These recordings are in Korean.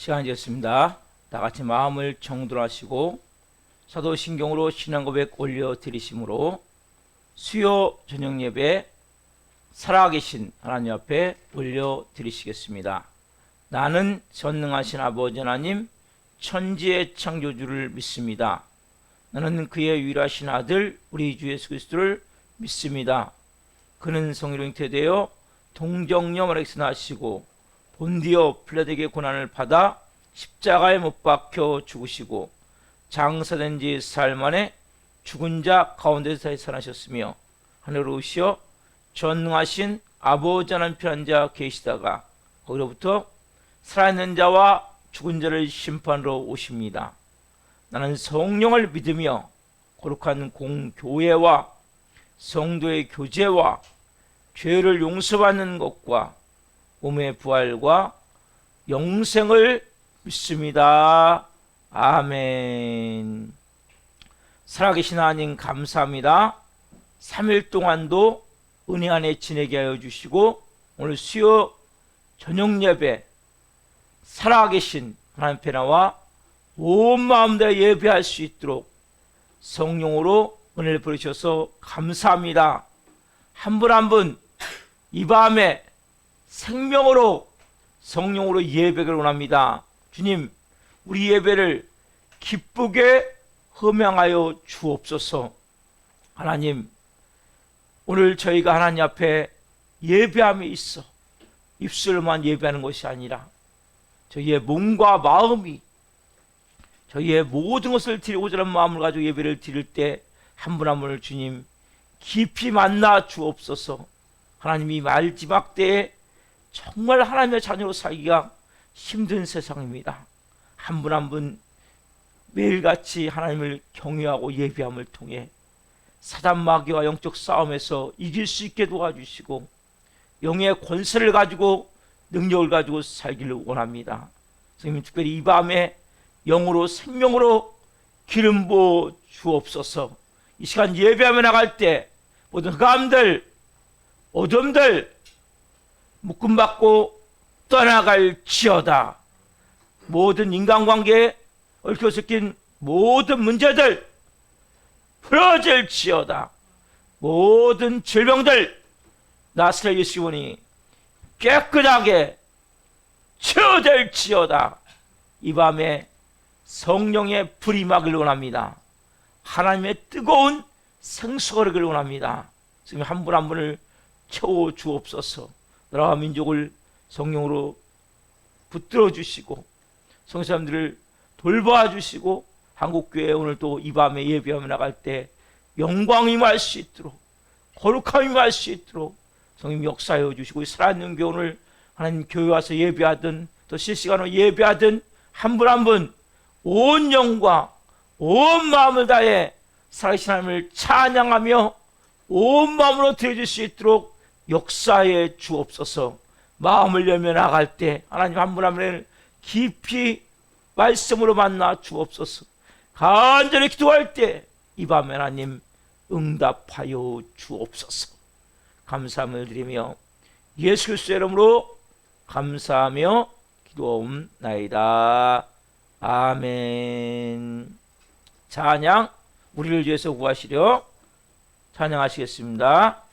시간이 됐습니다. 다같이 마음을 정돈하시고 사도신경으로 신앙고백 올려드리심으로 수요 저녁예배 살아계신 하나님 앞에 올려드리시겠습니다. 나는 전능하신 아버지 하나님 천지의 창조주를 믿습니다. 나는 그의 유일하신 아들 우리 주 예수 그리스도를 믿습니다. 그는 성의로 잉태되어 동정녀 마리아에게서 나시고 본디오 필라도에게 고난을 받아 십자가에 못 박혀 죽으시고 장사된 지 사흘 만에 죽은 자 가운데서 살아나셨으며 하늘로 오시어 전능하신 아버지 하나님 편한 자 계시다가 거기로부터 살아있는 자와 죽은 자를 심판으로 오십니다. 나는 성령을 믿으며 거룩한 공교회와 성도의 교제와 죄를 용서받는 것과 몸의 부활과 영생을 믿습니다. 아멘. 살아계신 하나님 감사합니다. 3일 동안도 은혜 안에 지내게 하여 주시고 오늘 수요 저녁 예배 살아계신 하나님 앞에 나와 온 마음 다해 예배할 수 있도록 성령으로 은혜를 부르셔서 감사합니다. 한 분 한 분 이 밤에 생명으로 성령으로 예배를 원합니다. 주님, 우리 예배를 기쁘게 흠양하여 주옵소서. 하나님, 오늘 저희가 하나님 앞에 예배함에 있어 입술만 예배하는 것이 아니라 저희의 몸과 마음이 저희의 모든 것을 드리고자 하는 마음을 가지고 예배를 드릴 때 한 분 한 분을 주님 깊이 만나 주옵소서. 하나님이 마지막 때에 정말 하나님의 자녀로 살기가 힘든 세상입니다. 한 분 한 분 매일같이 하나님을 경외하고 예배함을 통해 사단 마귀와 영적 싸움에서 이길 수 있게 도와주시고 영의 권세를 가지고 능력을 가지고 살기를 원합니다. 선생님, 특별히 이 밤에 영으로 생명으로 기름 부어 주옵소서. 이 시간 예배하며 나갈 때 모든 흑암들 어둠들 묶음받고 떠나갈지어다. 모든 인간관계에 얽혀 섞인 모든 문제들 풀어질지어다. 모든 질병들 나사렛 예수님이 깨끗하게 치유될지어다. 이 밤에 성령의 불이 임하기를 원합니다. 하나님의 뜨거운 생수가 흐르기를 원합니다. 지금 한 분 한 분을 채워 주옵소서. 나라와 민족을 성령으로 붙들어 주시고 성도 사람들을 돌봐 주시고 한국교회 오늘 또 이 밤에 예배하며 나갈 때 영광이 임할 수 있도록 거룩함이 임할 수 있도록 성령 역사해 주시고 살아있는 교회 오늘 하나님 교회 와서 예배하든 또 실시간으로 예배하든 한 분 한 분 온 영과 온 마음을 다해 살아계신 하나님을 찬양하며 온 마음으로 드려줄 수 있도록 역사해 주옵소서. 마음을 열며 나갈 때 하나님 한 분 한 분을 깊이 말씀으로 만나 주옵소서. 간절히 기도할 때 이 밤에 하나님 응답하여 주옵소서. 감사함을 드리며 예수 그리스도의 이름으로 감사하며 기도하옵나이다. 아멘. 찬양 우리를 위해서 구하시려 찬양하시겠습니다.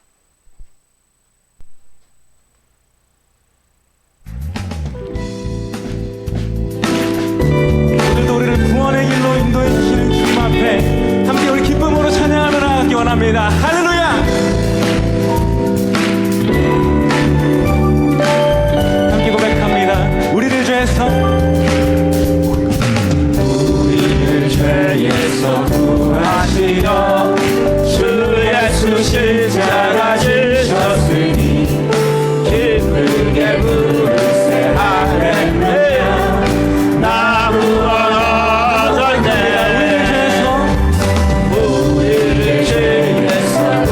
오늘도 우리를 구원의 길로 인도해 주시는 주님 앞에 함께 우리 기쁨으로 찬양하며 나가기 원합니다. 할렐루야! 함께 고백합니다. 우리를 죄에서 구하시려 주 예수 십자가 지셨으니 기쁘게 부르세 할렐루야. 나 구원 얻었네. 우리를 죄에서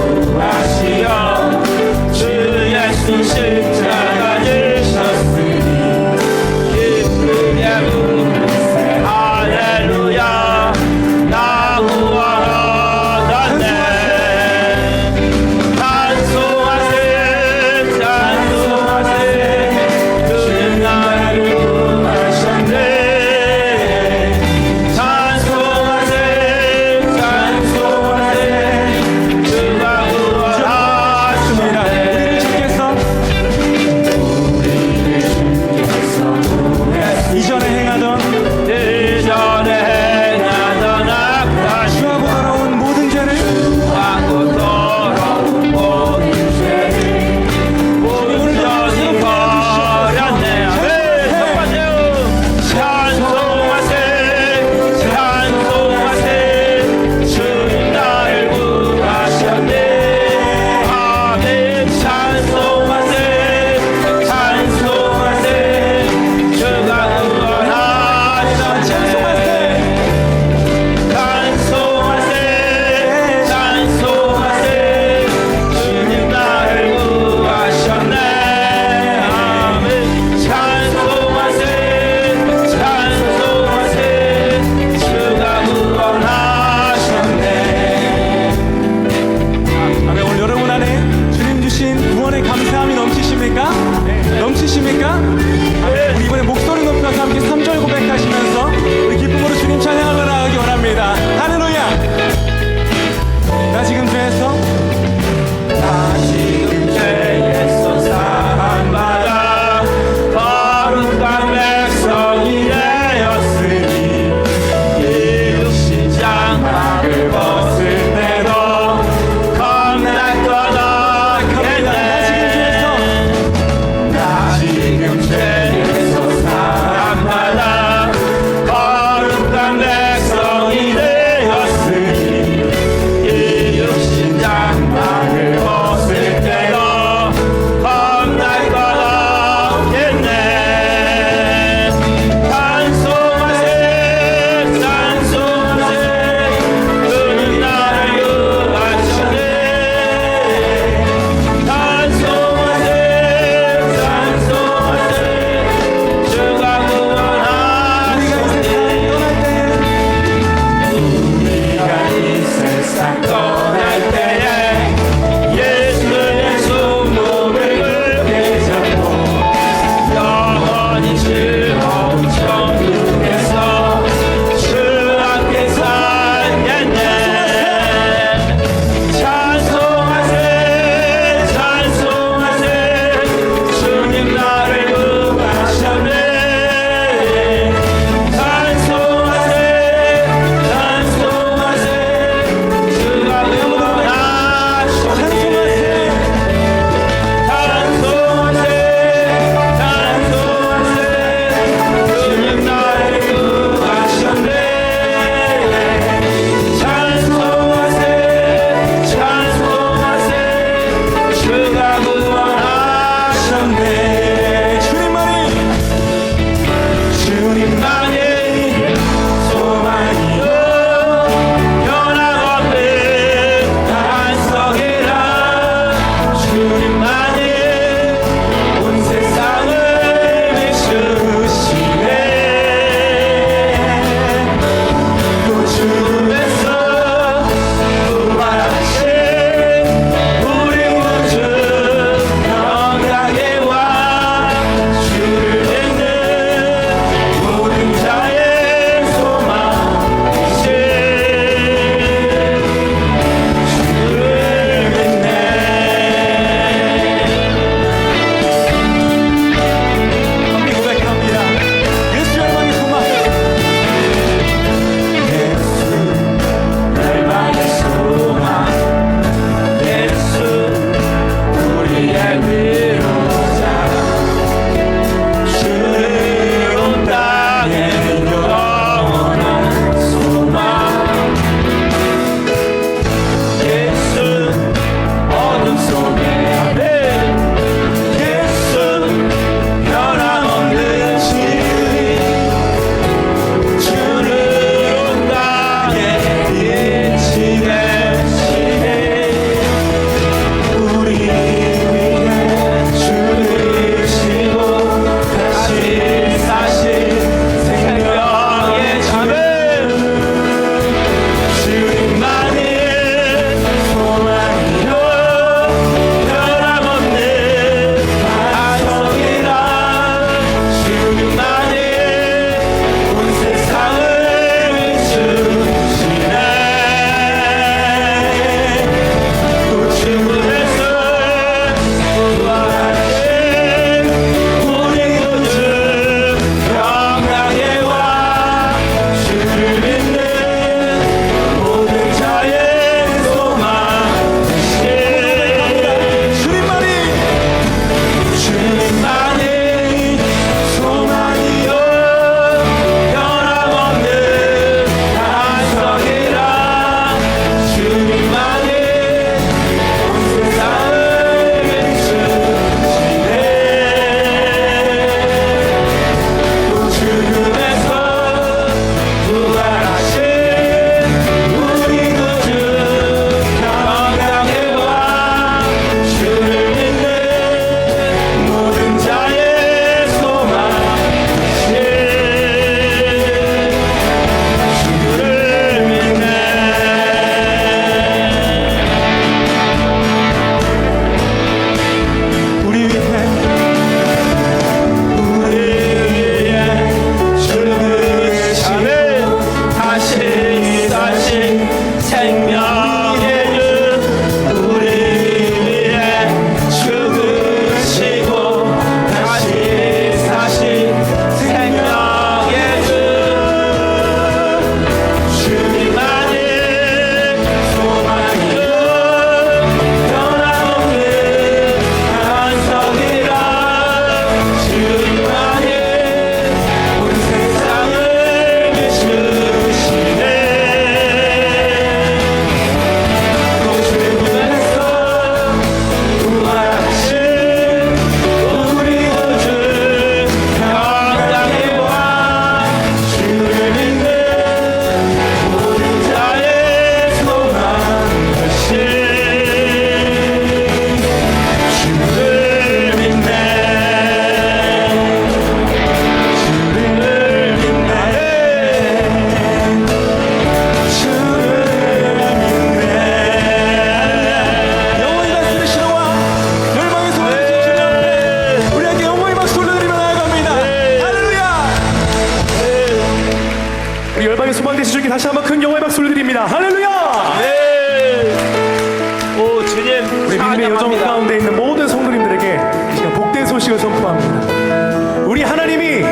여정 찬양합니다. 가운데 있는 모든 성도님들에게 이 시간 복된 소식을 선포합니다. 우리 하나님이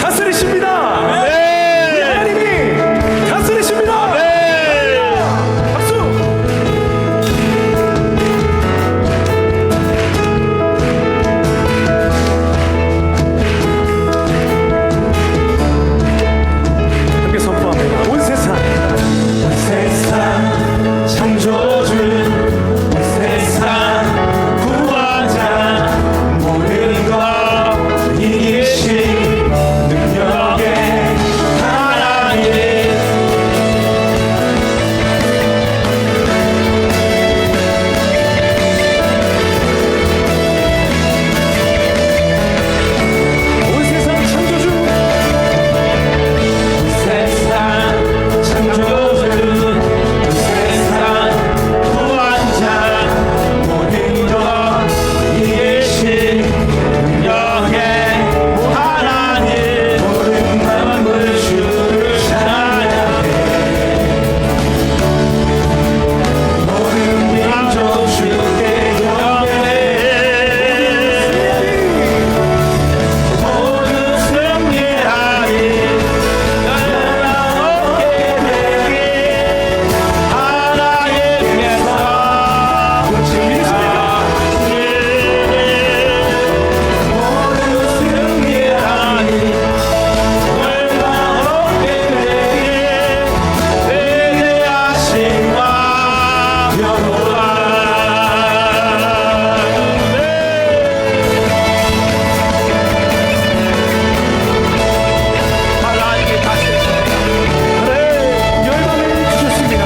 다스리십니다. 우리 하나님이 다스리십니다. 박수. 함께 선포합니다. 온 세상 창조주 온 세상 구하자 모든 것 이기신 능력의 하나님 온 세상 창조주 세상 창조주 세상 구원자 모든 것 이기신 능력의 하나님 모든 만물 주를 찬양해 모든 민족 주께 경배해 모두 승리하리 열방을 주셨습니다.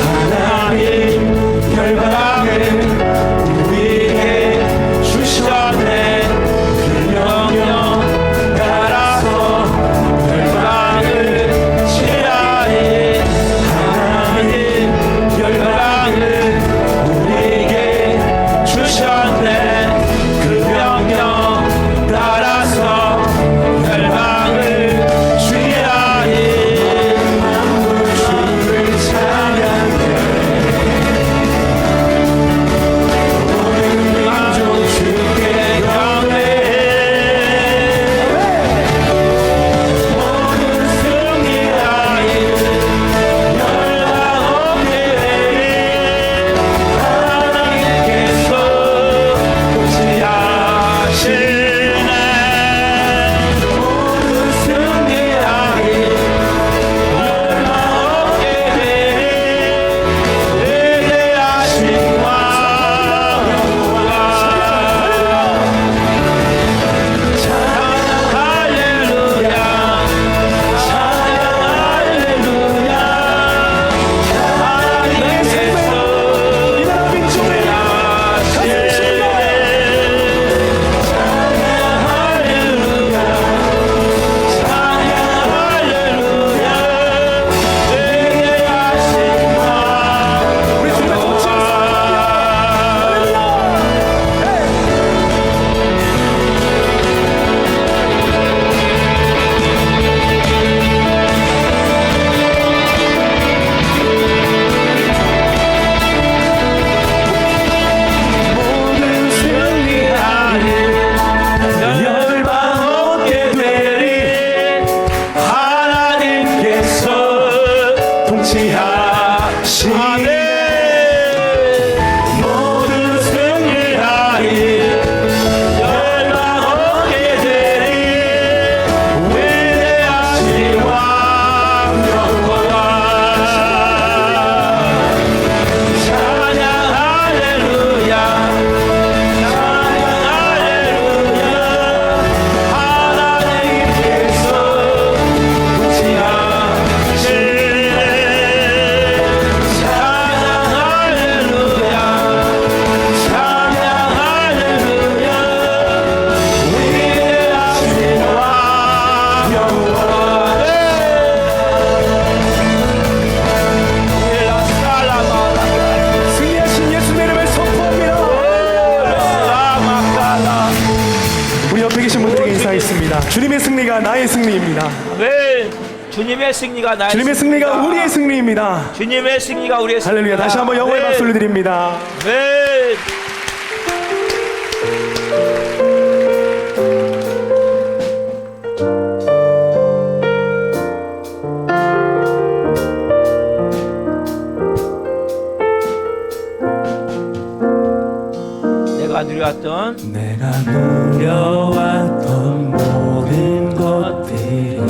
하나님 열방을 우리에게 주셨네 그 명령 따라서 열방을 치하리 하나님 열방을 우리에게 주셨네 그 명령 따라서 열방을 취하리 주를 찬양해 모든 민족 주께 경배해 모든 승리하리 열방 없게 되리 하나님께서 통치하시네 모든 승리하리 열방 없게 되리 위대하신 왕 여호와 찬양 할렐루야 찬양 할렐루야 하나님께서 이 나라 민족을 다스리십니다. 찬양 할렐루야 찬양 할렐루야 위대하신 왕 우리 주님의 통치를 모든 승리하리 열방 얻게 되리 하나님께서 통치하시네 모든 승리하리 열방 얻게 되리 위대하신 왕 여호와 찬양 할렐루야 찬양 할렐루야 하나님께서 통치하시네 찬양 할렐루야 찬양 할렐루야 위대하신 왕 여호와 승리하신 예수님의 이름을 선포합니다. 우리 옆에 계신 분들에게 인사하겠습니다. 주님의 승리가 나의 승리입니다. 네, 주님의 승리가 나의 주님의 승리가 우리의 승리입니다. 주님의 승리가 우리의 승리입니다. 할렐루야. 다시 한번 영광의 네. 박수를 드립니다. 네. 내가 누려왔던 내가 누려왔던 모든 것들이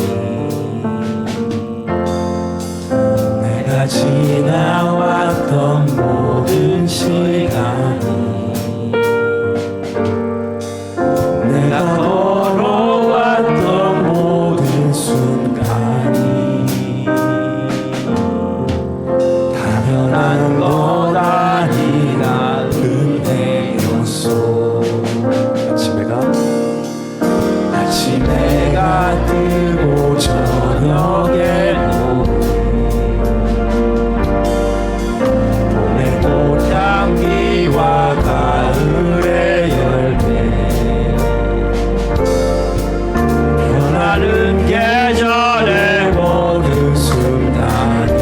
내가 지나왔던 모든 시간이 내가 걸어왔던 모든 순간이 당연한 것 아니라 은혜였소. 아침에가 뜨고 저녁에 봄의 꽃향기와 가을의 열매 변하는 계절의 모든 순간이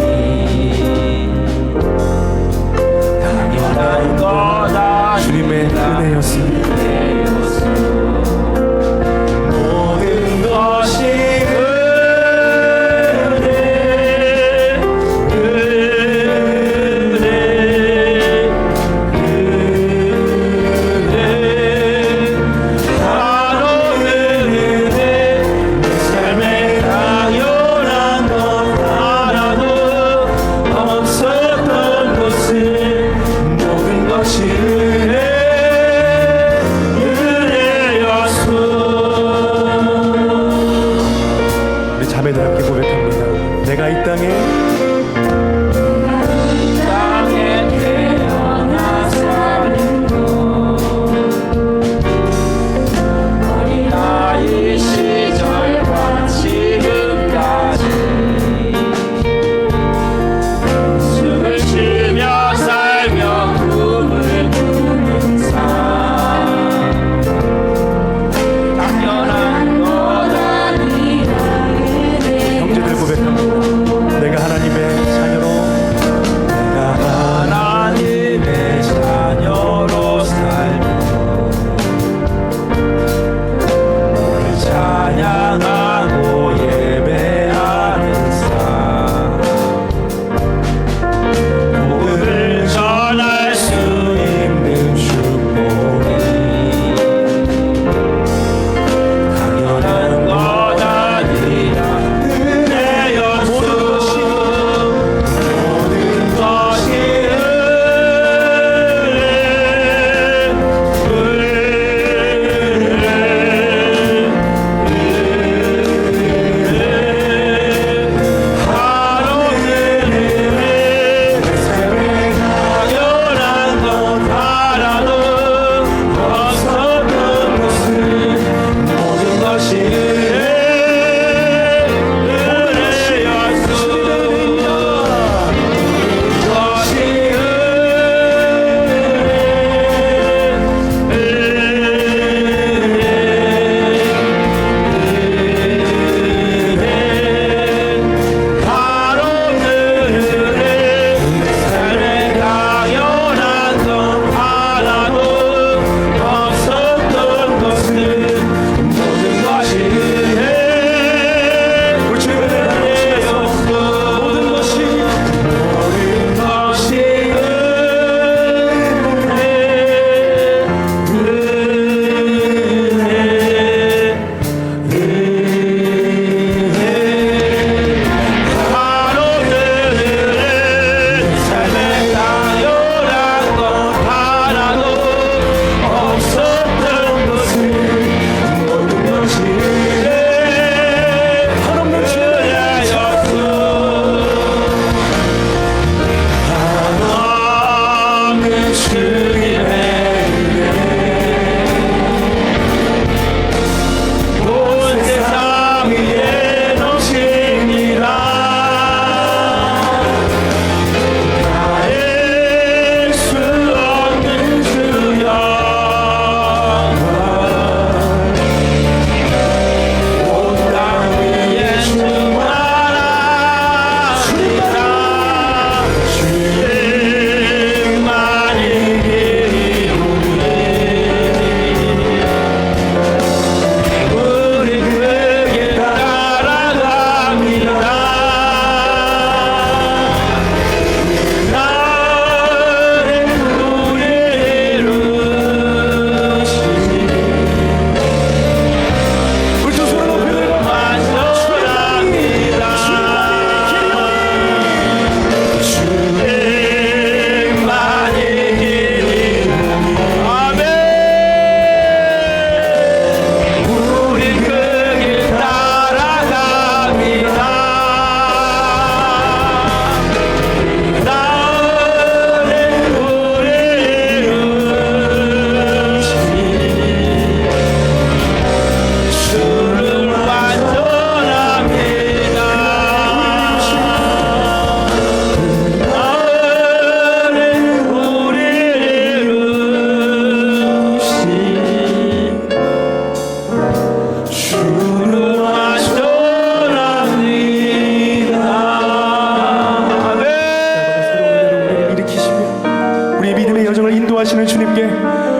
주신 게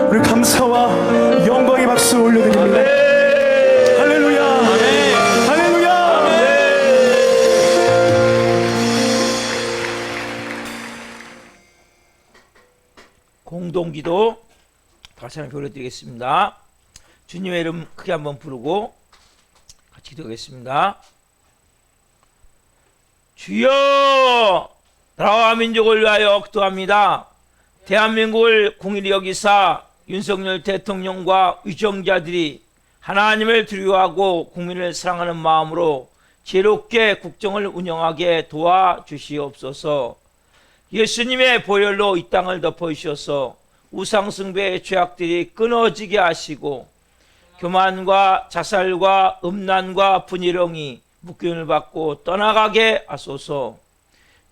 우리 감사와 영광의 박수 올려드립니다. 할렐루야. 할렐루야. 공동기도 다시 한번 올려드리겠습니다. 주님의 이름 크게 한번 부르고 같이 기도하겠습니다. 주여, 나라와 민족을 위하여 기도합니다. 대한민국을 공의히 여기사 윤석열 대통령과 위정자들이 하나님을 두려워하고 국민을 사랑하는 마음으로 지혜롭게 국정을 운영하게 도와주시옵소서. 예수님의 보혈로 이 땅을 덮어주셔서 우상숭배의 죄악들이 끊어지게 하시고 교만과 자살과 음란과 분이령이 묶임을 받고 떠나가게 하소서.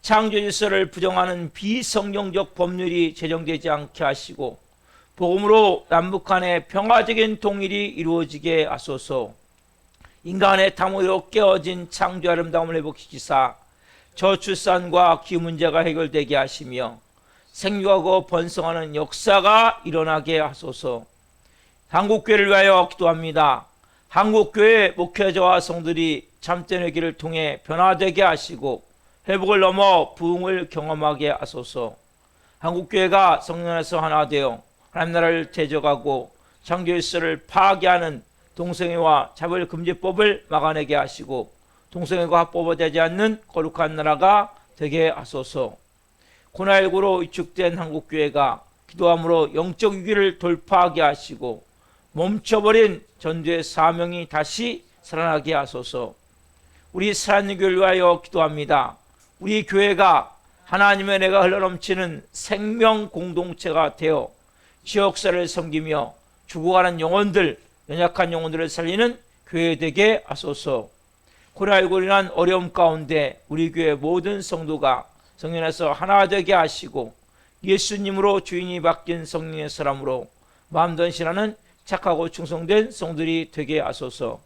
창조질서를 부정하는 비성경적 법률이 제정되지 않게 하시고 복음으로 남북 간의 평화적인 통일이 이루어지게 하소서. 인간의 탐욕으로 깨어진 창조 아름다움을 회복시키사 저출산과 기후 문제가 해결되게 하시며 생육하고 번성하는 역사가 일어나게 하소서. 한국교회를 위하여 기도합니다. 한국교회 목회자와 성들이 참된 회개를 통해 변화되게 하시고 회복을 넘어 부흥을 경험하게 하소서. 한국교회가 성령 안에서 하나 되어 하나님 나라를 대적하고 창조질서를 파괴하는 동성애와 차별금지법을 막아내게 하시고 동성애가 합법화되지 않는 거룩한 나라가 되게 하소서. 코로나19로 위축된 한국교회가 기도함으로 영적 위기를 돌파하게 하시고 멈춰버린 전도의 사명이 다시 살아나게 하소서. 우리 살아있는 교회를 위하여 기도합니다. 우리 교회가 하나님의 은혜가 흘러넘치는 생명 공동체가 되어 지역사를 섬기며 죽어가는 영혼들, 연약한 영혼들을 살리는 교회 되게 하소서. 코로나19로 인한 어려움 가운데 우리 교회 모든 성도가 성령 안에서 하나 되게 하시고 예수님으로 주인이 바뀐 성령의 사람으로 마음 전신하는 착하고 충성된 성들이 되게 하소서.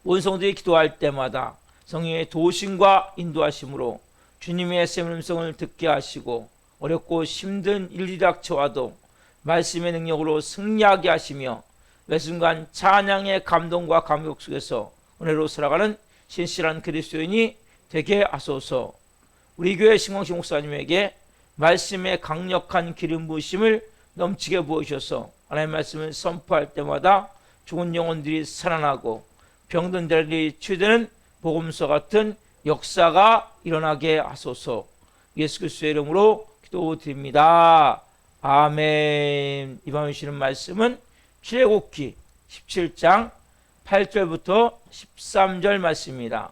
온 성들이 기도할 때마다 성령의 도우심과 인도하심으로 주님의 샘음성을 듣게 하시고 어렵고 힘든 일이 닥쳐와도 말씀의 능력으로 승리하게 하시며 매 순간 찬양의 감동과 감격 속에서 은혜로 살아가는 신실한 그리스도인이 되게 하소서. 우리 교회 신광식 목사님에게 말씀의 강력한 기름 부으심을 넘치게 부으셔서 하나님의 말씀을 선포할 때마다 죽은 영혼들이 살아나고 병든 자들이 치유되는 복음서 같은 역사가 일어나게 하소서. 예수 그리스도의 이름으로 기도드립니다. 아멘. 이밤에 주시는 말씀은 출애굽기 17장 8절부터 13절 말씀입니다.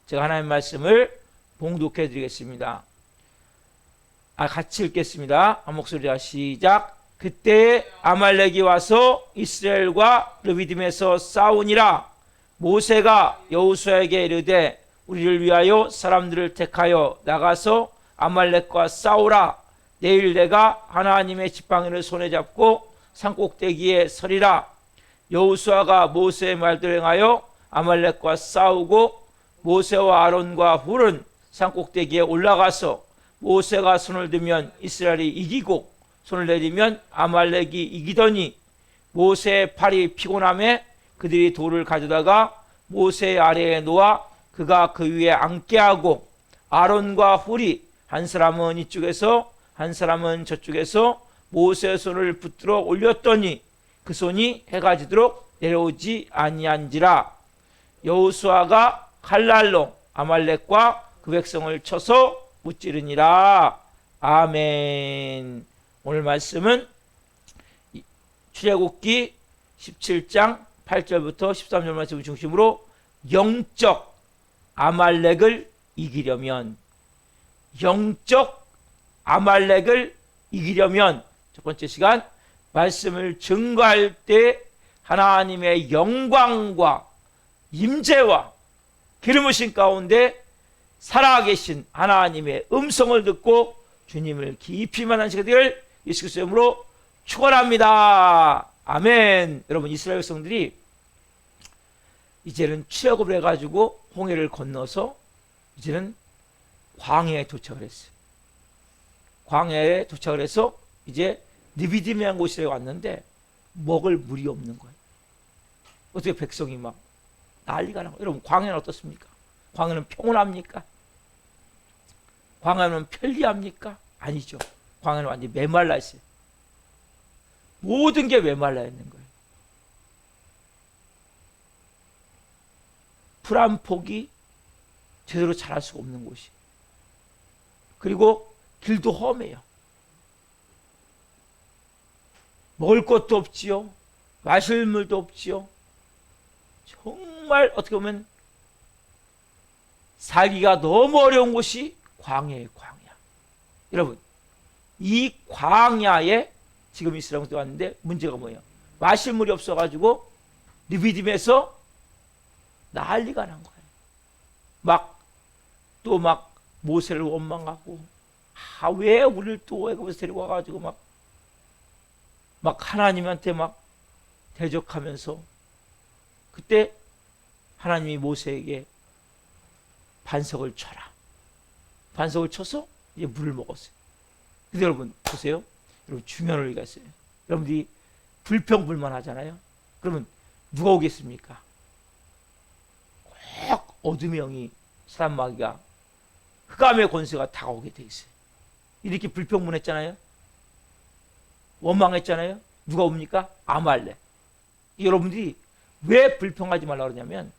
제가 하나님의 말씀을 봉독해 드리겠습니다. 같이 읽겠습니다. 한 목소리로 시작. 그때 아말렉이 와서 이스라엘과 르비딤에서 싸우니라. 모세가 여호수아에게 이르되 우리를 위하여 사람들을 택하여 나가서 아말렉과 싸우라. 내일 내가 하나님의 지팡이를 손에 잡고 산꼭대기에 서리라. 여호수아가 모세의 말대로 행하여 아말렉과 싸우고 모세와 아론과 훌은 산꼭대기에 올라가서 모세가 손을 들면 이스라엘이 이기고 손을 내리면 아말렉이 이기더니 모세의 팔이 피곤함에 그들이 돌을 가져다가 모세 아래에 놓아 그가 그 위에 앉게 하고 아론과 훌이 한 사람은 이쪽에서 한 사람은 저쪽에서 모세의 손을 붙들어 올렸더니 그 손이 해가 지도록 내려오지 아니한지라. 여호수아가 칼날로 아말렉과 그 백성을 쳐서 무찌르니라. 아멘. 오늘 말씀은 출애굽기 17장 8절부터 13절 말씀을 중심으로 영적 아말렉을 이기려면 첫 번째 시간 말씀을 증거할 때 하나님의 영광과 임재와 기름 부으심 가운데 살아계신 하나님의 음성을 듣고 주님을 깊이 만난 시간 되기를 예수 그리스도의 이름으로 축원합니다. 아멘. 여러분, 이스라엘 백성들이 이제는 출애굽을 해가지고 홍해를 건너서 이제는 광야에 도착을 했어요. 광야에 도착을 해서 이제 느비딤이라는 곳에 왔는데 먹을 물이 없는 거예요. 어떻게 백성이 막 난리가 나고. 여러분, 광야는 어떻습니까? 광야는 평온합니까? 광야는 편리합니까? 아니죠. 광야는 완전히 메말라 있어요. 모든 게 메말라 있는 거예요. 풀 한 폭이 제대로 자랄 수가 없는 곳이. 그리고 길도 험해요. 먹을 것도 없지요. 마실 물도 없지요. 정말 어떻게 보면 살기가 너무 어려운 곳이 광야예요. 광야. 여러분, 이 광야에 지금 이스라엘 백성이 왔는데 문제가 뭐예요? 마실 물이 없어가지고 느비딤에서 난리가 난 거예요. 또 모세를 원망하고, 왜 우리를 또 애굽에서 데리고 와가지고 막 하나님한테 막 대적하면서. 그때 하나님이 모세에게 반석을 쳐라. 반석을 쳐서 이제 물을 먹었어요. 근데 여러분 보세요. 여러분 중요한 의미가 있어요. 여러분들이 불평불만 하잖아요. 그러면 누가 오겠습니까? 꼭 어둠의 영이 사람 마귀가 흑암의 권세가 다가오게 돼 있어요. 이렇게 불평불했잖아요. 원망했잖아요. 누가 옵니까? 아말렉. 여러분들이 왜 불평하지 말라고 그러냐면,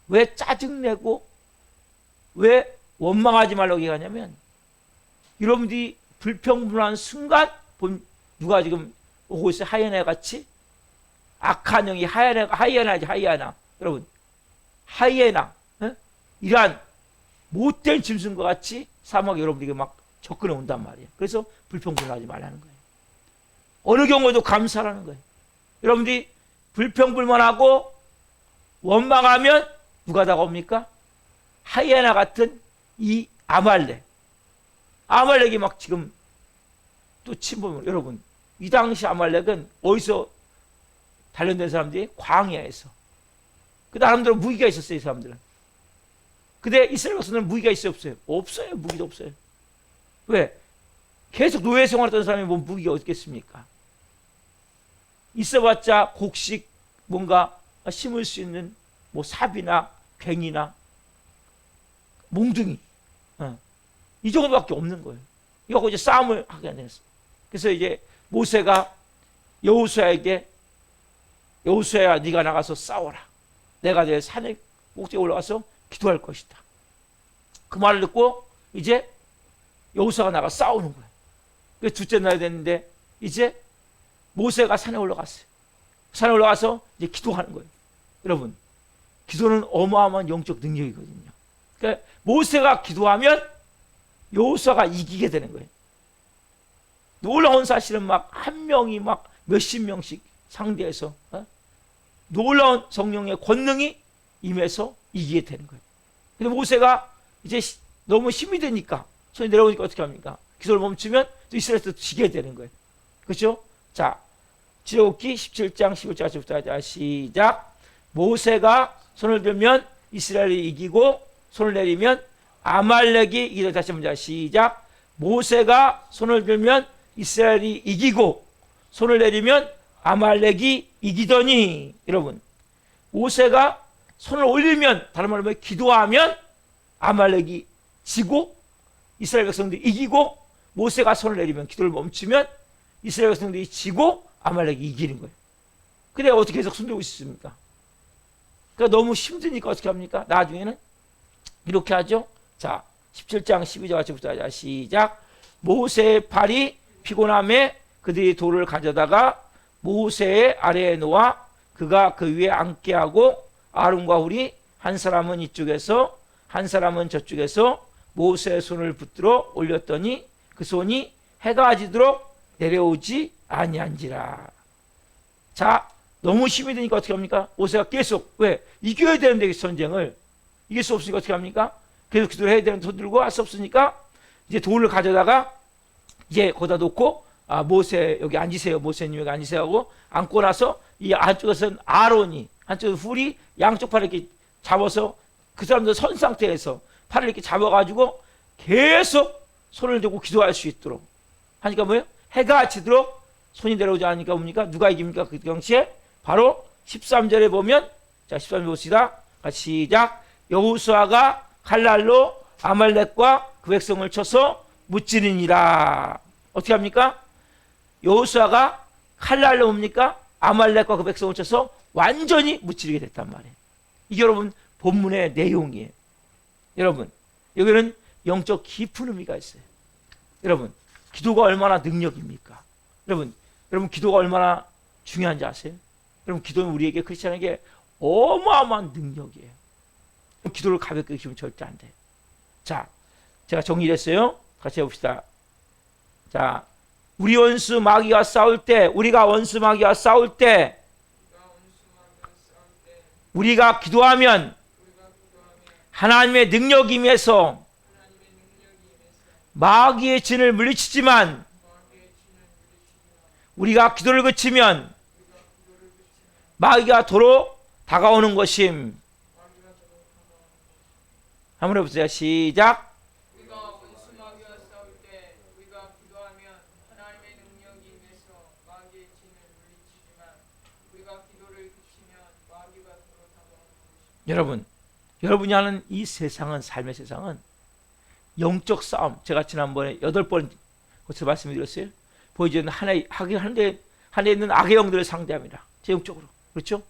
왜 짜증내고 왜 원망하지 말라고 얘기하냐면, 여러분들이 불평불한 순간 누가 지금 오고 있어요? 하이에나 같이? 악한 영이 하이에나지, 하이에나. 여러분, 하이에나, 이러한 못된 짐승과 같이 사막에 여러분들에게 막 접근해 온단 말이에요. 그래서 불평불하지 말라는 거예요. 어느 경우에도 감사라는 거예요. 여러분들이 불평불만하고 원망하면 누가 다가옵니까? 하이에나 같은 이 아말렉이 막 지금 또 침범을. 여러분, 이 당시 아말렉은 어디서 단련된 사람들이? 광야에서. 그 나름대로 무기가 있었어요, 이 사람들은. 근데 이스라엘 백성들은 무기가 있어요, 없어요? 없어요. 무기도 없어요. 왜? 계속 노예 생활했던 사람이 뭐 무기가 어딨겠습니까? 있어봤자 곡식 뭔가 심을 수 있는 뭐 삽이나 괭이나 몽둥이, 이 정도밖에 없는 거예요. 이거 이제 싸움을 하게 됐어요. 그래서 이제 모세가 여호수아에게, 여호수아야, 네가 나가서 싸워라. 내가 내 산에 꼭대기에 올라가서 기도할 것이다. 그 말을 듣고 이제 여호수아가 나가 싸우는 거예요. 그 둘째 날이 됐는데 이제 모세가 산에 올라갔어요. 산에 올라가서 이제 기도하는 거예요. 여러분, 기도는 어마어마한 영적 능력이거든요. 그러니까 모세가 기도하면 여호수아가 이기게 되는 거예요. 놀라운 사실은 막 한 명이 막 몇십 명씩 상대해서 놀라운 성령의 권능이 임해서 이기게 되는 거예요. 근데 모세가 이제 너무 힘이 되니까, 손이 내려오니까 어떻게 합니까? 기도를 멈추면 또 이스라엘에서 지게 되는 거예요. 그렇죠? 자, 지레굽기 17장 11절부터 하자. 시작. 모세가 손을 들면 이스라엘이 이기고 손을 내리면 아말렉이 이기다. 다시 한번 시작. 모세가 손을 들면 이스라엘이 이기고 손을 내리면 아말렉이 이기더니. 여러분, 모세가 손을 올리면, 다른 말로 하면 기도하면 아말렉이 지고 이스라엘 백성들이 이기고, 모세가 손을 내리면, 기도를 멈추면 이스라엘 백성들이 지고 아말렉이 이기는 거예요. 근데 어떻게 계속 손들고 있습니까? 그러니까 너무 힘드니까 어떻게 합니까? 나중에는 이렇게 하죠. 자, 17장 12절 같이부터 하자. 시작. 모세의 팔이 피곤함에 그들이 돌을 가져다가 모세의 아래에 놓아 그가 그 위에 앉게 하고, 아론과 훌이 한 사람은 이쪽에서 한 사람은 저쪽에서 모세의 손을 붙들어 올렸더니 그 손이 해가 지도록 내려오지 아니한지라. 자, 너무 힘이 드니까 어떻게 합니까? 모세가 계속, 왜? 이겨야 되는데 전쟁을 이길 수 없으니까 어떻게 합니까? 계속 기도를 해야 되는데 손 들고 할 수 없으니까 이제 돌을 가져다가 이제 거기다 놓고, 모세 여기 앉으세요, 모세님 여기 앉으세요 하고 앉고 나서 이 안쪽에서는 아론이, 한쪽에 훌이 양쪽 팔을 이렇게 잡아서 그 사람들 선 상태에서 팔을 이렇게 잡아가지고 계속 손을 들고 기도할 수 있도록 하니까 뭐예요? 해가 지도록 손이 내려오지 않으니까 뭡니까? 누가 이깁니까? 그 경치에 바로 13절에 보면, 자 13절 봅시다. 같이 시작. 여호수아가 칼날로 아말렉과 그 백성을 쳐서 무찌르니라. 어떻게 합니까? 여호수아가 칼날로 뭡니까? 아말렉과 그 백성을 쳐서 완전히 무찌르게 됐단 말이에요. 이게 여러분 본문의 내용이에요. 여러분 여기는 영적 깊은 의미가 있어요. 여러분 기도가 얼마나 능력입니까? 여러분 기도가 얼마나 중요한지 아세요? 여러분 기도는 우리에게 크리스찬에게 어마어마한 능력이에요. 기도를 가볍게 여기면 절대 안 돼요. 자, 제가 정리했어요. 같이 해봅시다. 자, 우리 원수 마귀와 싸울 때, 우리가 원수 마귀와 싸울 때, 우리가 기도하면 하나님의 능력이 임해서 마귀의 진을 물리치지만, 우리가 기도를 그치면 마귀가 도로 다가오는 것임. 한번 해보세요. 시작. 우리가 원수 마귀와 싸울 때 우리가 기도하면 하나님의 능력이 임해서 마귀의 진을 물리치지만 우리가 기도를 그치면 마귀가 도로 다가오는 것입니다. 여러분이 하는 이 세상은, 삶의 세상은 영적 싸움. 제가 지난번에 8번 거쳐서 말씀드렸어요. 보이지는 하나에 있는 악의 영들을 상대합니다. 제 영적으로. 그렇죠?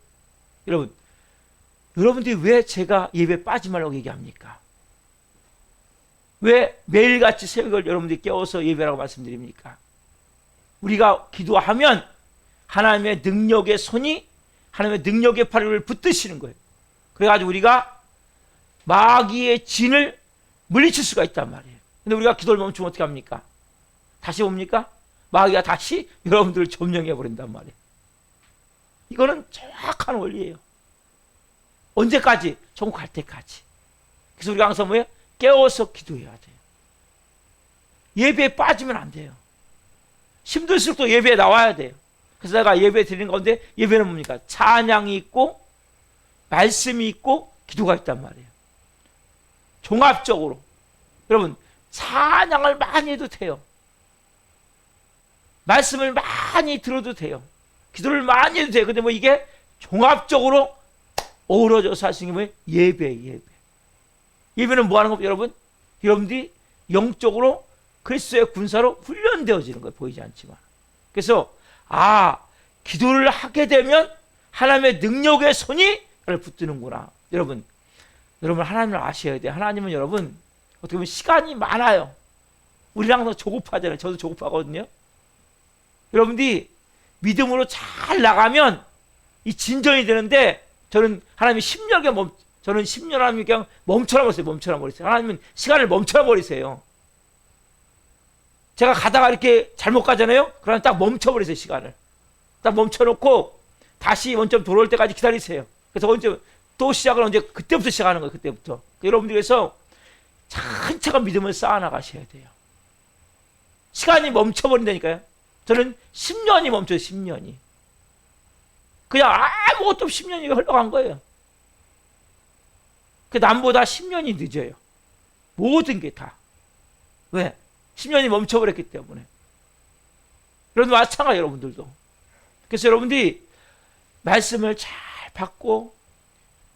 여러분들이 왜 제가 예배 빠지 말라고 얘기합니까? 왜 매일같이 새벽을 여러분들이 깨워서 예배라고 말씀드립니까? 우리가 기도하면 하나님의 능력의 손이, 하나님의 능력의 팔을 붙드시는 거예요. 그래가지고 우리가 마귀의 진을 물리칠 수가 있단 말이에요. 근데 우리가 기도를 멈추면 어떻게 합니까? 다시 옵니까? 마귀가 다시 여러분들을 점령해 버린단 말이에요. 이거는 정확한 원리예요. 언제까지? 천국 갈 때까지. 그래서 우리가 항상 뭐예요? 깨워서 기도해야 돼요. 예배에 빠지면 안 돼요. 힘들수록 또 예배에 나와야 돼요. 그래서 내가 예배 드리는 가운데 예배는 뭡니까? 찬양이 있고 말씀이 있고 기도가 있단 말이에요. 종합적으로. 여러분 찬양을 많이 해도 돼요. 말씀을 많이 들어도 돼요. 기도를 많이 해도 돼요. 근데 뭐 이게 종합적으로 어우러져서 할 수 있는 게 뭐예요? 예배. 예배는 뭐 하는 겁니까, 여러분? 여러분들이 영적으로 그리스도의 군사로 훈련되어지는 거예요. 보이지 않지만. 그래서 기도를 하게 되면 하나님의 능력의 손이 나를 붙드는구나. 여러분 하나님을 아셔야 돼요. 하나님은 여러분 어떻게 보면 시간이 많아요. 우리랑 더 조급하잖아요. 저도 조급하거든요. 여러분들이 믿음으로 잘 나가면 이 진전이 되는데, 저는 하나님이 10년에 저는 10년 하나님이 그냥 멈춰라 버리세요. 하나님은 시간을 멈춰라 버리세요. 제가 가다가 이렇게 잘못 가잖아요. 그러면 딱 멈춰버리세요. 시간을 딱 멈춰놓고 다시 원점 돌아올 때까지 기다리세요. 그래서 원점 또 시작을 언제? 그때부터 시작하는 거예요. 그때부터. 여러분들께서 차근차근 믿음을 쌓아나가셔야 돼요. 시간이 멈춰버린다니까요. 저는 10년이 멈춰요. 10년이. 그냥 아무것도 없이 10년이 흘러간 거예요. 그 남보다 10년이 늦어요. 모든 게 다. 왜? 10년이 멈춰버렸기 때문에. 여러분 마찬가지, 여러분들도. 그래서 여러분들이 말씀을 잘 받고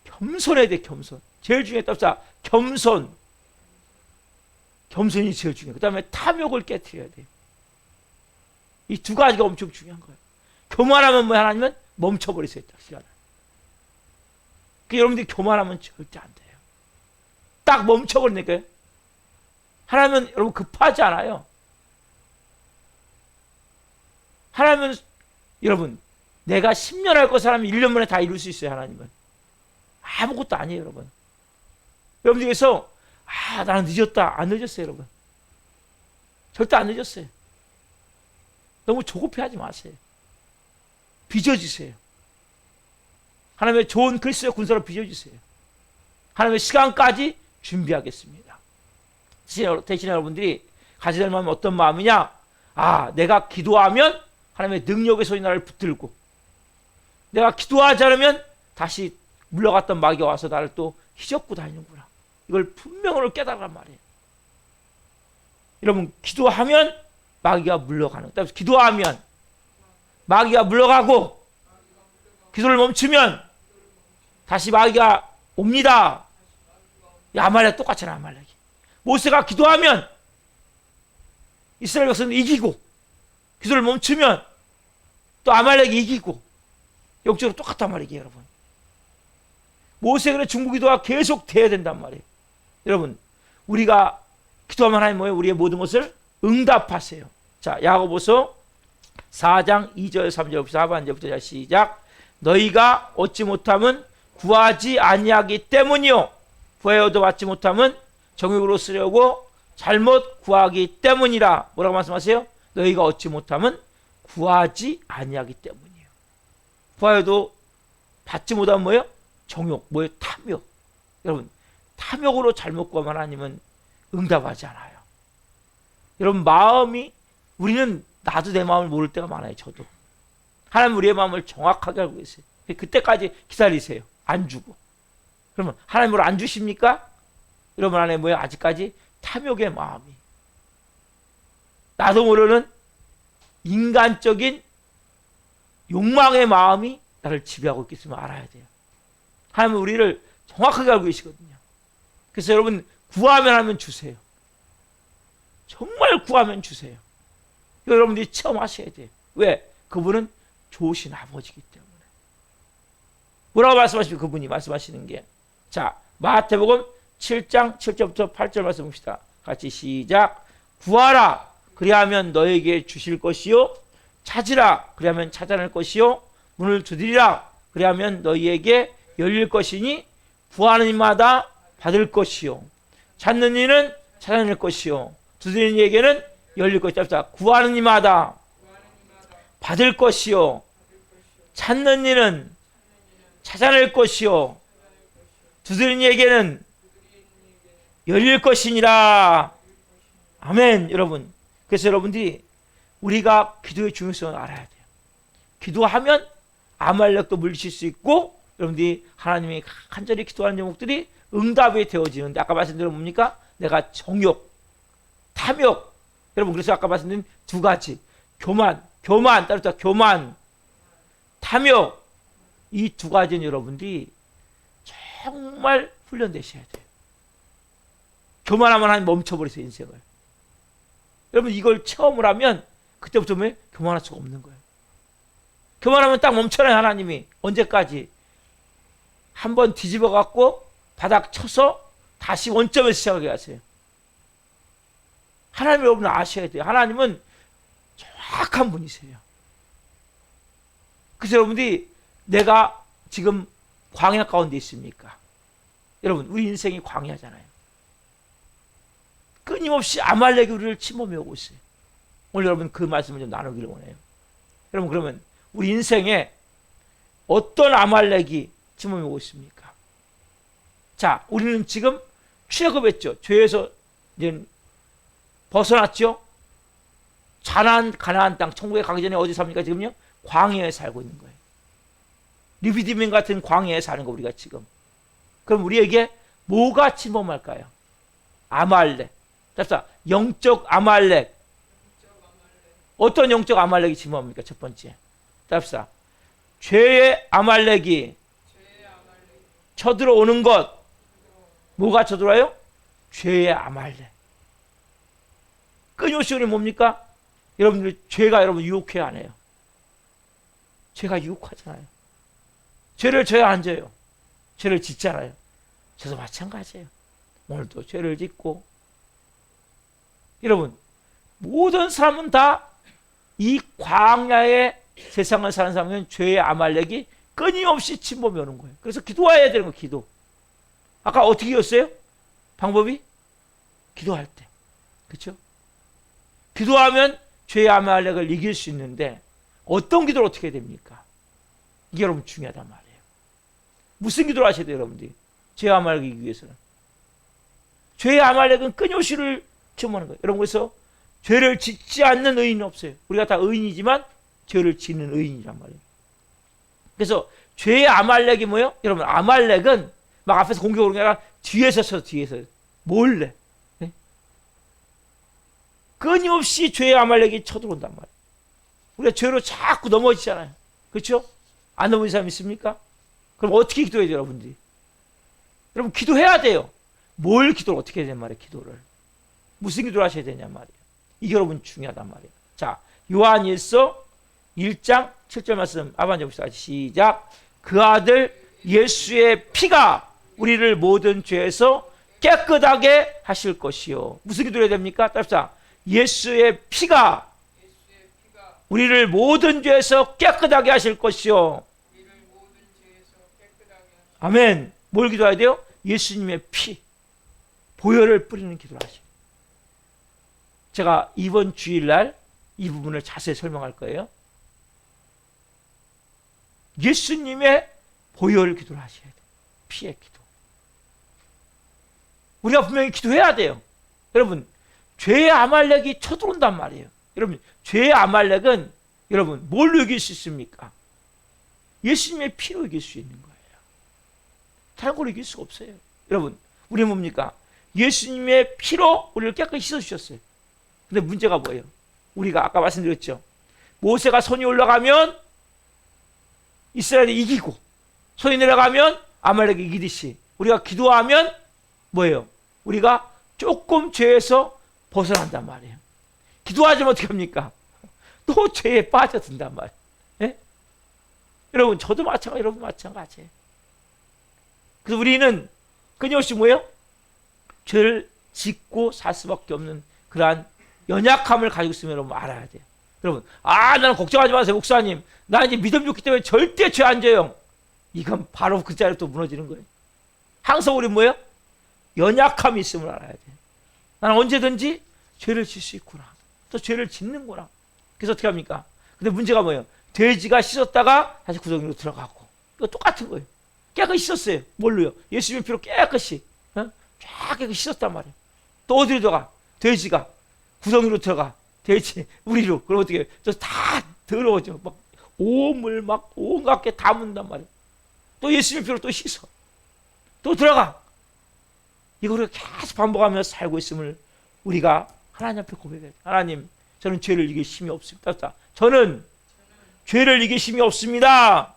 겸손해야 돼. 겸손. 제일 중요했다. 겸손이 제일 중요해요. 그 다음에 탐욕을 깨트려야 돼요. 이 두 가지가 엄청 중요한 거예요. 교만하면 뭐 하나님은 멈춰버리세요. 딱 시간을. 여러분들이 교만하면 절대 안 돼요. 딱 멈춰버리니까요. 하나님은 여러분 급하지 않아요. 하나님은 여러분 내가 10년 할 것을 하면 1년 만에 다 이룰 수 있어요. 하나님은 아무것도 아니에요. 여러분 여러분들께서 나는 늦었다. 안 늦었어요. 여러분 절대 안 늦었어요. 너무 조급해하지 마세요. 빚어지세요. 하나님의 좋은 그리스도의 군사로 빚어주세요. 하나님의 시간까지 준비하겠습니다. 대신 여러분들이 가져야 될 마음은 어떤 마음이냐? 내가 기도하면 하나님의 능력의 손이 나를 붙들고, 내가 기도하지 않으면 다시 물러갔던 마귀가 와서 나를 또 휘젓고 다니는구나. 이걸 분명으로 깨달으란 말이에요. 여러분 기도하면 마귀가 물러가는 거예요. 기도하면 마귀가 물러가고 기도를 멈추면 다시 마귀가 옵니다. 아말렉 똑같잖아요. 아말렉이. 모세가 기도하면 이스라엘 백성은 이기고 기도를 멈추면 또 아말렉이 이기고 역적으로 똑같단 말이에요. 여러분. 모세의 중보기도가 계속 돼야 된단 말이에요. 여러분, 우리가 기도하면 하나님 뭐예요? 우리의 모든 것을 응답하세요. 자, 야고보서 4장 2절 3절 하반절부터 시작. 너희가 얻지 못함은 구하지 아니하기 때문이요, 구하여도 받지 못함은 정욕으로 쓰려고 잘못 구하기 때문이라. 뭐라고 말씀하세요? 너희가 얻지 못함은 구하지 아니하기 때문이에요. 구하여도 받지 못하면 뭐예요? 정욕, 뭐예요? 탐욕. 여러분, 탐욕으로 잘못 구하면 하나님은 응답하지 않아요. 여러분, 마음이, 우리는 나도 내 마음을 모를 때가 많아요. 저도. 하나님 우리의 마음을 정확하게 알고 계세요. 그때까지 기다리세요. 안 주고. 그러면 하나님을 안 주십니까? 여러분 안에 뭐예요? 아직까지 탐욕의 마음이, 나도 모르는 인간적인 욕망의 마음이 나를 지배하고 있겠음을 알아야 돼요. 하나님은 우리를 정확하게 알고 계시거든요. 그래서 여러분, 구하면 하면 주세요. 정말 구하면 주세요. 이거 여러분들이 체험하셔야 돼요. 왜? 그분은 좋으신 아버지이기 때문에. 뭐라고 말씀하십니까? 그분이 말씀하시는 게. 자, 마태복음 7장 7절부터 8절 말씀 봅시다. 같이 시작. 구하라, 그리하면 너에게 주실 것이요, 찾으라, 그리하면 찾아낼 것이요, 문을 두드리라, 그리하면 너희에게 열릴 것이니, 구하는 이마다 받을 것이요, 찾는 이는 찾아낼 것이요, 두드리는 이에게는 열릴 것이다. 구하는 이마다 받을 것이요, 찾는 이는 찾아낼 것이요, 두드리는 이에게는 열릴 것이니라. 아멘. 여러분, 그래서 여러분들이 우리가 기도의 중요성을 알아야 돼요. 기도하면 아말렉도 물리칠 수 있고, 여러분들이 하나님이 간절히 기도하는 제목들이 응답이 되어지는데, 아까 말씀드린 뭡니까? 내가 정욕, 탐욕. 여러분, 그래서 아까 말씀드린 두 가지, 교만, 따르다 교만, 탐욕, 이 두 가지는 여러분들이 정말 훈련되셔야 돼요. 교만하면 하나님 멈춰버리세요, 인생을. 여러분, 이걸 체험을 하면 그때부터 왜 교만할 수가 없는 거예요. 교만하면 딱 멈춰놔요. 하나님이 언제까지? 한번 뒤집어 갖고 바닥 쳐서 다시 원점에서 시작하게 하세요. 하나님, 여러분 아셔야 돼요. 하나님은 정확한 분이세요. 그래서 여러분들이, 내가 지금 광야 가운데 있습니까? 여러분, 우리 인생이 광야잖아요. 끊임없이 아말렉이 우리를 침범해 오고 있어요. 오늘 여러분 그 말씀을 좀 나누기를 원해요. 여러분, 그러면 우리 인생에 어떤 아말렉이 침범해 오고 있습니까? 자, 우리는 지금 출애굽했죠. 죄에서 이제 벗어났죠. 가나안 땅, 천국에 가기 전에 어디 삽니까? 지금요? 광야에 살고 있는 거예요. 리비디민 같은 광야에 사는 거, 우리가 지금. 그럼 우리에게 뭐가 침범할까요? 아말렉. 자, 영적 아말렉. 어떤 영적 아말렉이 침범합니까? 첫 번째. 자, 죄의 아말렉이 쳐들어오는 것. 뭐가 쳐들어와요? 죄의 아말렉. 끊임없이 우리 뭡니까? 여러분들, 죄가 여러분 유혹해 안 해요? 죄가 유혹하잖아요. 죄를 져야 안 져요? 죄를 짓잖아요. 저도 마찬가지예요. 오늘도 죄를 짓고. 여러분, 모든 사람은 다 이 광야의 세상을 사는 사람은 죄의 아말렉이 끊임없이 침범해 오는 거예요. 그래서 기도해야 되는 거예요. 기도. 아까 어떻게 이겼어요? 방법이? 기도할 때. 그렇죠? 기도하면 죄의 아말렉을 이길 수 있는데, 어떤 기도를 어떻게 해야 됩니까? 이게 여러분 중요하단 말이에요. 무슨 기도를 하셔야 돼요, 여러분들이? 죄의 아말렉을 이기기 위해서는. 죄의 아말렉은 끊임없이를 침범하는 거예요. 여러분, 그래서 죄를 짓지 않는 의인은 없어요. 우리가 다 의인이지만 죄를 짓는 의인이란 말이에요. 그래서 죄의 아말렉이 뭐예요? 여러분, 아말렉은 막 앞에서 공격을 하는 게 아니라 뒤에서 몰래. 네? 끊임없이 죄의 아말렉이 쳐들어온단 말이에요. 우리가 죄로 자꾸 넘어지잖아요. 그렇죠? 안 넘어진 사람 있습니까? 그럼 어떻게 기도해야 돼요, 여러분들이? 여러분 기도해야 돼요. 뭘 기도를 어떻게 해야 되냐 말이에요. 기도를 무슨 기도를 하셔야 되냐 말이에요. 이게 여러분 중요하단 말이에요. 자, 요한일서 1장 7절 말씀 아반자 봅시다. 시작. 그 아들 예수의 피가 우리를 모든 죄에서 깨끗하게 하실 것이요. 무슨 기도를 해야 됩니까? 따릅시다. 예수의 피가 우리를 모든 죄에서 깨끗하게 하실 것이요. 아멘. 뭘 기도해야 돼요? 예수님의 피, 보혈을 뿌리는 기도를 하시고. 제가 이번 주일날 이 부분을 자세히 설명할 거예요. 예수님의 보혈 기도를 하셔야 돼요. 피의 기도. 우리가 분명히 기도해야 돼요. 여러분, 죄의 아말렉이 쳐들어온단 말이에요. 여러분, 죄의 아말렉은 여러분 뭘로 이길 수 있습니까? 예수님의 피로 이길 수 있는 거예요. 다른 걸로 이길 수가 없어요. 여러분, 우리 뭡니까? 예수님의 피로 우리를 깨끗이 씻어주셨어요. 근데 문제가 뭐예요? 우리가 아까 말씀드렸죠. 모세가 손이 올라가면 이스라엘이 이기고 손이 내려가면 아말렉이 이기듯이 우리가 기도하면 뭐예요? 우리가 조금 죄에서 벗어난단 말이에요. 기도하지면 어떻게 합니까? 또 죄에 빠져든단 말이에요. 예? 여러분, 저도 마찬가지, 여러분 마찬가지예요. 그래서 우리는 끊임없이 뭐예요? 죄를 짓고 살 수밖에 없는 그러한 연약함을 가지고 있으면 여러분 알아야 돼요. 여러분, 나는 걱정하지 마세요, 목사님. 나 이제 믿음 좋기 때문에 절대 죄 안 져요. 이건 바로 그 자리에 또 무너지는 거예요. 항상 우리 뭐예요? 연약함이 있음을 알아야 돼요. 나는 언제든지 죄를 질 수 있구나. 또 죄를 짓는구나. 그래서 어떻게 합니까? 근데 문제가 뭐예요? 돼지가 씻었다가 다시 구덩이로 들어가고. 이거 똑같은 거예요. 깨끗이 씻었어요. 뭘로요? 예수님의 피로 깨끗이. 쫙 깨끗이 씻었단 말이에요. 또 어디로 들어가? 돼지가 구덩이로 들어가. 돼지, 우리로. 그럼 어떻게 해요? 저 다 더러워져. 막 오물 막 온갖 게 다 묻는단 말이에요. 또 예수님의 피로 또 씻어. 또 들어가. 이거 우리가 계속 반복하면서 살고 있음을 우리가 하나님 앞에 고백해야 돼요. 하나님, 저는 죄를 이길 힘이 없습니다. 저는 죄를 이길 힘이 없습니다.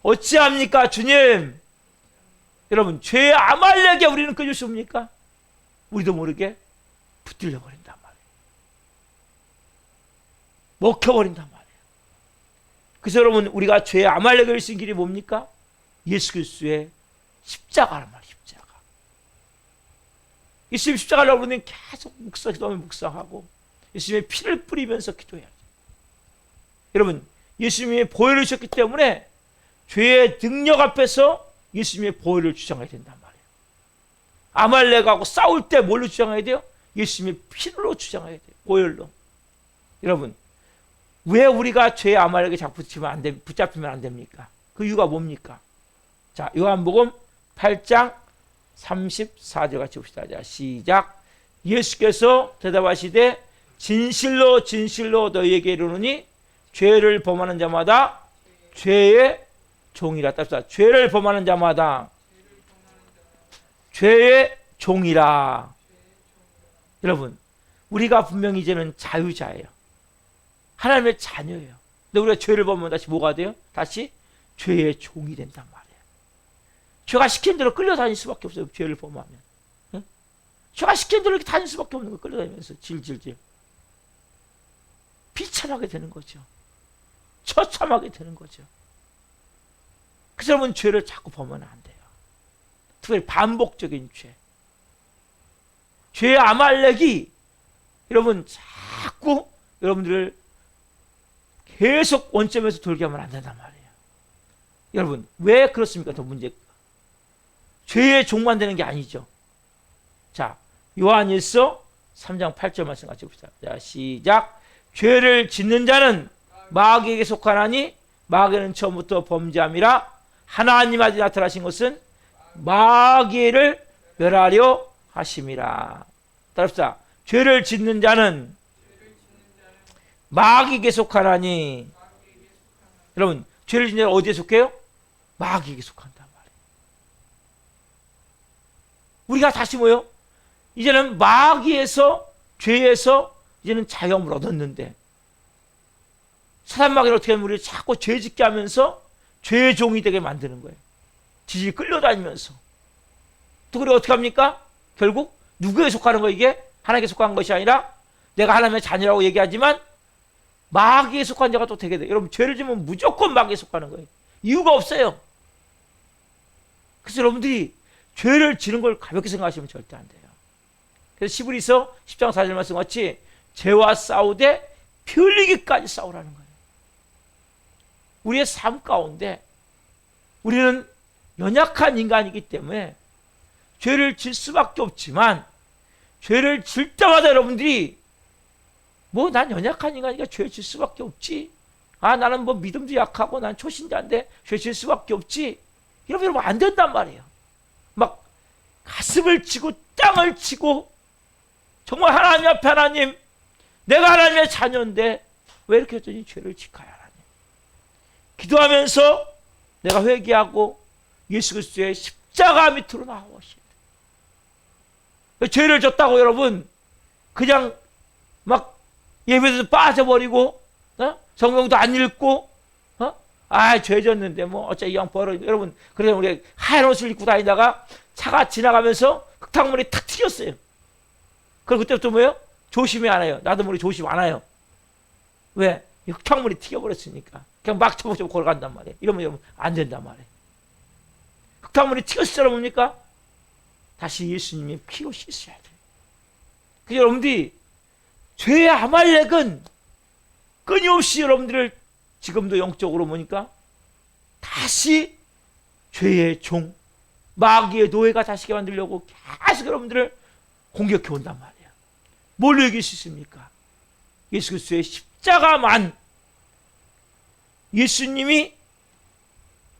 어찌합니까, 주님? 여러분, 죄의 아말렉에 우리는 끌릴 수 없습니까? 우리도 모르게 붙들려 버린단 말이에요. 먹혀버린단 말이에요. 그래서 여러분, 우리가 죄의 아말렉을 이길 수 있는 길이 뭡니까? 예수 그리스도의 십자가란 말이에요. 십자가. 예수님 십자가를 여러분은 계속 기도하면 묵상하고 예수님의 피를 뿌리면서 기도해야죠. 여러분, 예수님의 보혈을 주셨기 때문에 죄의 능력 앞에서 예수님의 보혈을 주장해야 된단 말이에요. 아말렉하고 싸울 때 뭘로 주장해야 돼요? 예수님의 피로 주장해야 돼요. 보혈로. 여러분, 왜 우리가 죄의 아말렉에 자꾸 붙잡히면 안 됩니까? 그 이유가 뭡니까? 자, 요한복음 8장 34절 같이 봅시다. 자, 시작. 예수께서 대답하시되 진실로 진실로 너희에게 이르노니 죄를 범하는 자마다 죄의 종이라. 따릅시다. 죄를 범하는 자마다 죄의 종이라. 여러분, 우리가 분명히 이제는 자유자예요. 하나님의 자녀예요. 근데 우리가 죄를 범하면 다시 뭐가 돼요? 다시 죄의 종이 된단 말이에요. 죄가 시킨 대로 끌려다닐 수밖에 없어요. 죄를 범하면. 응? 죄가 시킨 대로 이렇게 다닐 수밖에 없는 거예요. 끌려다니면서 질질질. 비참하게 되는 거죠. 처참하게 되는 거죠. 그래서 여러분, 죄를 자꾸 범하면 안 돼요. 특별히 반복적인 죄. 죄의 아말렉이 여러분 자꾸 여러분들을 계속 원점에서 돌게 하면 안 된단 말이에요. 여러분, 왜 그렇습니까? 더 문제가. 죄의 종만 되는 게 아니죠. 자, 요한일서 3장 8절 말씀 같이 봅시다. 자, 시작. 죄를 짓는 자는 마귀에게 속하나니 마귀는 처음부터 범죄함이라. 하나님 아들이 나타나신 것은 마귀를 멸하려 하심이라. 따릅시다. 죄를 짓는 자는 마귀에게 속하나니. 여러분, 죄를 짓는 자는 어디에 속해요? 마귀에게 속한단 말이에요. 우리가 다시 뭐요? 이제는 마귀에서 죄에서 이제는 자유함을 얻었는데 사단 마귀는 어떻게 하면 우리를 자꾸 죄 짓게 하면서 죄의 종이 되게 만드는 거예요. 지질 끌려다니면서. 또 그래 어떻게 합니까? 결국 누구에 속하는 거 이게? 하나님께 속한 것이 아니라 내가 하나님의 자녀라고 얘기하지만 마귀에 속한 자가 또 되게 돼요. 여러분 죄를 지면 무조건 마귀에 속하는 거예요. 이유가 없어요. 그래서 여러분들이 죄를 지는 걸 가볍게 생각하시면 절대 안 돼요. 그래서 시브리서 10장 4절 말씀 같이 죄와 싸우되 피 흘리기까지 싸우라는 거예요. 우리의 삶 가운데 우리는 연약한 인간이기 때문에 죄를 질 수밖에 없지만 죄를 질 때마다 여러분들이 뭐 난 연약한 인간이니까 죄 질 수밖에 없지. 아 나는 뭐 믿음도 약하고 난 초신자인데 죄 질 수밖에 없지. 이러면 여러분 안 된단 말이에요. 막 가슴을 치고 땅을 치고 정말 하나님 앞에 하나님 내가 하나님의 자녀인데 왜 이렇게 했더니 죄를 지카야 하나님. 기도하면서 내가 회개하고 예수 그리스도의 십자가 밑으로 나오시다. 죄를 졌다고 여러분 그냥 막 예배에서 빠져버리고 성경도 안 읽고 죄 졌는데 뭐 어째 이왕 벌어. 여러분 그래서 우리 하얀 옷을 입고 다니다가 차가 지나가면서 흙탕물이 탁 튀겼어요. 그럼 그때부터 뭐예요? 조심히 안 해요. 나도 모르게 조심 안 해요. 왜? 흙탕물이 튀겨버렸으니까 그냥 막 쳐보쳐 걸어간단 말이에요. 이러면 안 된단 말이에요. 흙탕물이 튀겼을 뭡니까? 다시 예수님이 피로 씻어야 돼요. 그래서 여러분들이 죄의 아말렉은 끊임없이 여러분들을 지금도 영적으로 보니까 다시 죄의 종, 마귀의 노예가 다시게 만들려고 계속 여러분들을 공격해 온단 말이에요. 뭘로 이길 수 있습니까? 예수 그리스도의 십자가만, 예수님이